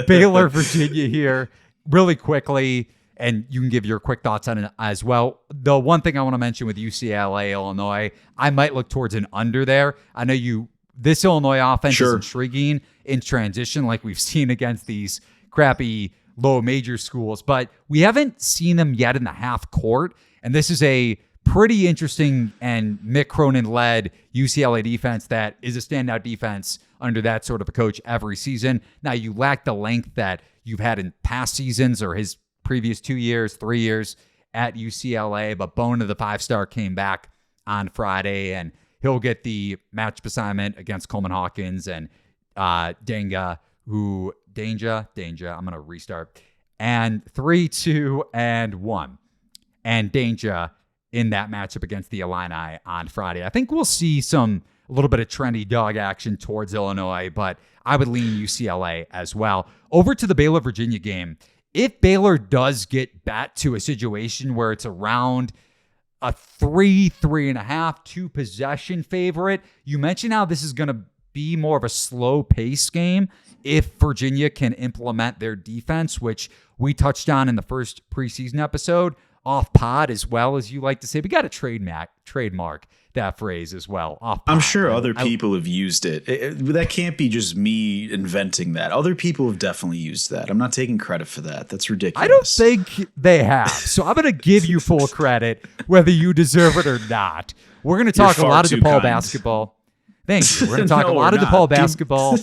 Baylor, Virginia here really quickly, and you can give your quick thoughts on it as well. The one thing I want to mention with UCLA, Illinois, I might look towards an under there. I know this Illinois offense is intriguing in transition, like we've seen against these crappy low major schools, but we haven't seen them yet in the half court. And this is a pretty interesting and Mick Cronin-led UCLA defense that is a standout defense under that sort of a coach every season. Now, you lack the length that you've had in past seasons or his previous 2 years, 3 years at UCLA, but Bona, the 5-star, came back on Friday, and he'll get the matchup assignment against Coleman Hawkins and Danga, I'm going to restart, and 3, 2, and 1. And Danga in that matchup against the Illini on Friday. I think we'll see a little bit of trendy dog action towards Illinois, but I would lean UCLA as well. Over to the Baylor-Virginia game. If Baylor does get back to a situation where it's around a 3.5, 2 possession favorite, you mentioned how this is going to be more of a slow pace game if Virginia can implement their defense, which we touched on in the first preseason episode off pod, as well, as you like to say. We got to trademark that phrase as well. Off pod. I'm sure other people have used it. That can't be just me inventing that. Other people have definitely used that. I'm not taking credit for that. That's ridiculous. I don't think they have. So I'm going to give you full credit, whether you deserve it or not. We're going to talk a lot of DePaul basketball. Thank you. We're going to talk a lot of DePaul basketball,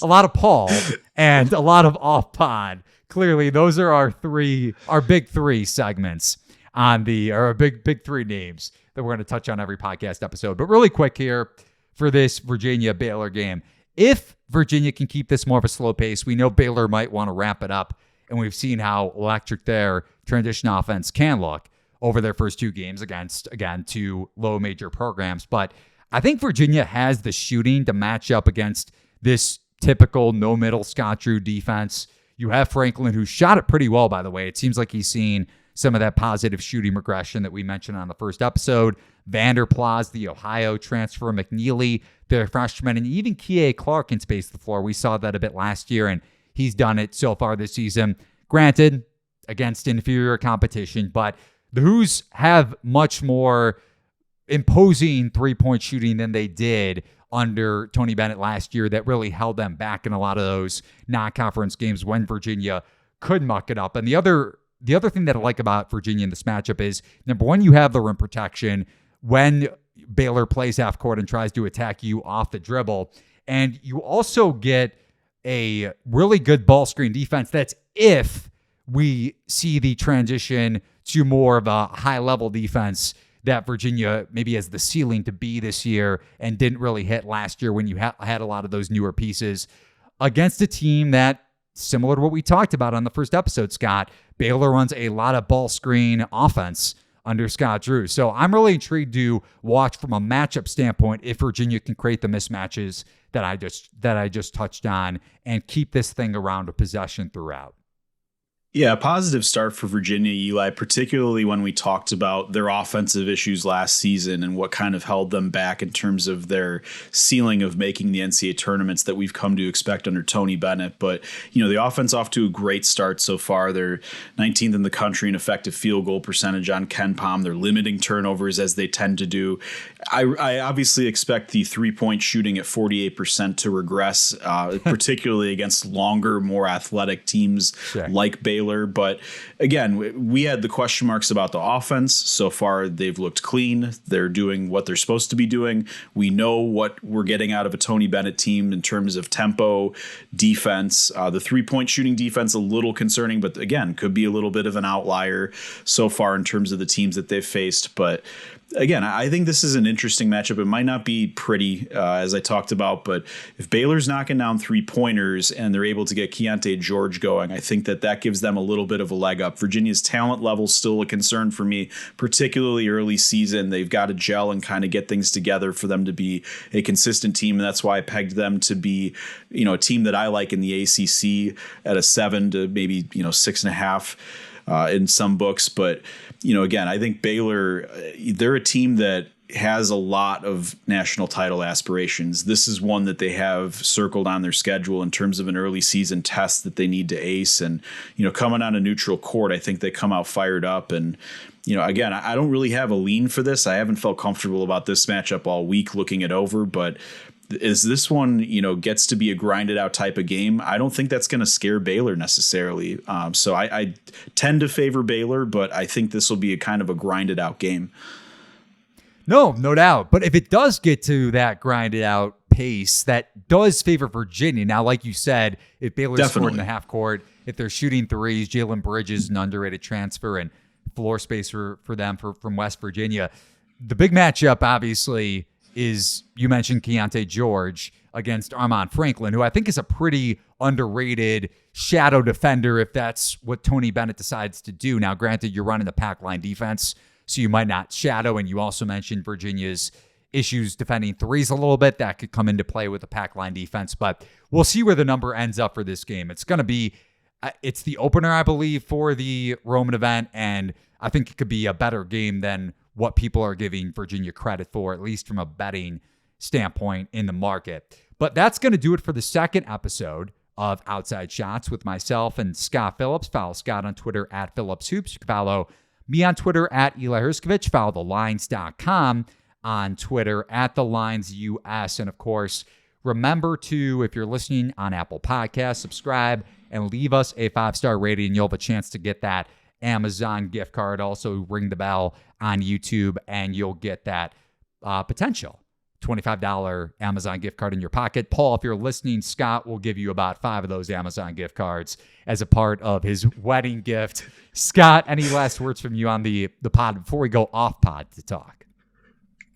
a lot of Paul, and a lot of off pod. Clearly, those are our big three segments our big three names that we're going to touch on every podcast episode. But really quick here for this Virginia-Baylor game. If Virginia can keep this more of a slow pace, we know Baylor might want to wrap it up, and we've seen how electric their transition offense can look over their first 2 games against, again, 2 low major programs. But I think Virginia has the shooting to match up against this typical no-middle Scott Drew defense. You have Franklin, who shot it pretty well, by the way. It seems like he's seen some of that positive shooting regression that we mentioned on the first episode. Vanderplas, the Ohio transfer, McNeely, the freshman, and even Kie Clark can space the floor. We saw that a bit last year, and he's done it so far this season. Granted, against inferior competition, but the Hoos have much more imposing three-point shooting than they did under Tony Bennett last year that really held them back in a lot of those non-conference games when Virginia could muck it up. And the other thing that I like about Virginia in this matchup is, number one, you have the rim protection when Baylor plays half court and tries to attack you off the dribble. And you also get a really good ball screen defense. That's if we see the transition to more of a high-level defense that Virginia maybe has the ceiling to be this year and didn't really hit last year when you had a lot of those newer pieces against a team that, similar to what we talked about on the first episode, Scott, Baylor runs a lot of ball screen offense under Scott Drew. So I'm really intrigued to watch from a matchup standpoint if Virginia can create the mismatches that I just touched on and keep this thing around a possession throughout. Yeah, a positive start for Virginia, Eli, particularly when we talked about their offensive issues last season and what kind of held them back in terms of their ceiling of making the NCAA tournaments that we've come to expect under Tony Bennett. But, the offense off to a great start so far. They're 19th in the country in effective field goal percentage on KenPom. They're limiting turnovers as they tend to do. I obviously expect the three-point shooting at 48% to regress, particularly against longer, more athletic teams like Baylor. But again, we had the question marks about the offense. So far, they've looked clean. They're doing what they're supposed to be doing. We know what we're getting out of a Tony Bennett team in terms of tempo, defense. The three-point shooting defense, a little concerning, but again, could be a little bit of an outlier so far in terms of the teams that they've faced. But again, I think this is an interesting matchup. It might not be pretty, as I talked about, but if Baylor's knocking down three-pointers and they're able to get Keontae George going, I think that gives them a little bit of a leg up. Virginia's talent level is still a concern for me, particularly early season. They've got to gel and kind of get things together for them to be a consistent team, and that's why I pegged them to be, a team that I like in the ACC at a 7 to maybe 6.5 in some books. But again, I think Baylor, they're a team that has a lot of national title aspirations. This is one that they have circled on their schedule in terms of an early season test that they need to ace. And, coming on a neutral court, I think they come out fired up. And, again, I don't really have a lean for this. I haven't felt comfortable about this matchup all week looking it over, but as this one, gets to be a grinded out type of game, I don't think that's going to scare Baylor necessarily. So I tend to favor Baylor, but I think this will be a kind of a grinded out game. No doubt. But if it does get to that grinded out pace, that does favor Virginia. Now, like you said, if Baylor's scored in the half court, if they're shooting threes, Jalen Bridges, an underrated transfer, and floor space for them from West Virginia. The big matchup, obviously, is you mentioned Keontae George against Armaan Franklin, who I think is a pretty underrated shadow defender if that's what Tony Bennett decides to do. Now, granted, you're running the pack line defense, so you might not shadow, and you also mentioned Virginia's issues defending threes a little bit. That could come into play with the pack line defense, but we'll see where the number ends up for this game. It's going to be, it's the opener, I believe, for the Roman event, and I think it could be a better game than what people are giving Virginia credit for, at least from a betting standpoint in the market. But that's going to do it for the second episode of Outside Shots with myself and Scott Phillips. Follow Scott on Twitter at PhillipsHoops. You can follow me on Twitter at Eli Hershkovich. Follow TheLines.com on Twitter at TheLinesUS. And of course, remember to, if you're listening on Apple Podcasts, subscribe and leave us a 5-star rating. You'll have a chance to get that Amazon gift card. Also ring the bell on YouTube and you'll get that potential $25 Amazon gift card in your pocket. Paul, if you're listening, Scott will give you about 5 of those Amazon gift cards as a part of his wedding gift. Scott, any last words from you on the pod before we go off pod to talk?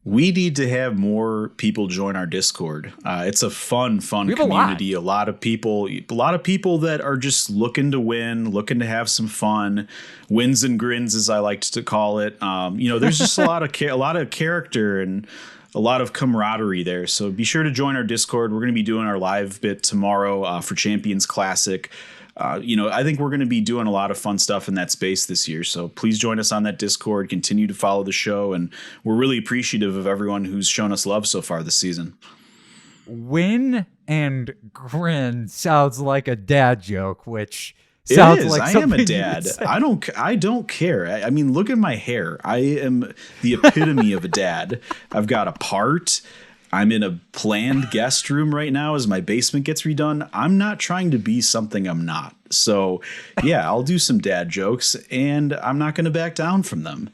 We need to have more people join our Discord. It's a fun community. A lot of people that are just looking to win, looking to have some fun, wins and grins, as I like to call it. There's just a lot of character and a lot of camaraderie there. So be sure to join our Discord. We're going to be doing our live bit tomorrow for Champions Classic. I think we're going to be doing a lot of fun stuff in that space this year. So please join us on that Discord. Continue to follow the show. And we're really appreciative of everyone who's shown us love so far this season. Win and grin sounds like a dad joke, which sounds like I am a dad. I don't care. I mean, look at my hair. I am the epitome of a dad. I've got a part. I'm in a planned guest room right now as my basement gets redone. I'm not trying to be something I'm not. So, yeah, I'll do some dad jokes, and I'm not going to back down from them.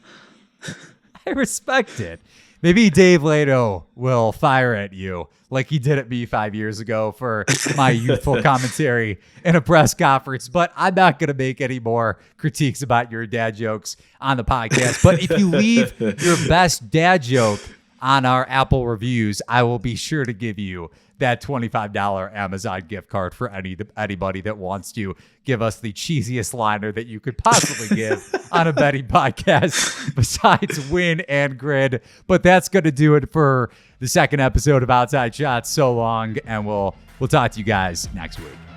I respect it. Maybe Dave Lato will fire at you like he did at me 5 years ago for my youthful commentary in a press conference. But I'm not going to make any more critiques about your dad jokes on the podcast. But if you leave your best dad joke on our Apple reviews, I will be sure to give you that $25 Amazon gift card for anybody that wants to give us the cheesiest liner that you could possibly give on a betting podcast besides win and grid. But that's going to do it for the second episode of Outside Shots. So long, and we'll talk to you guys next week.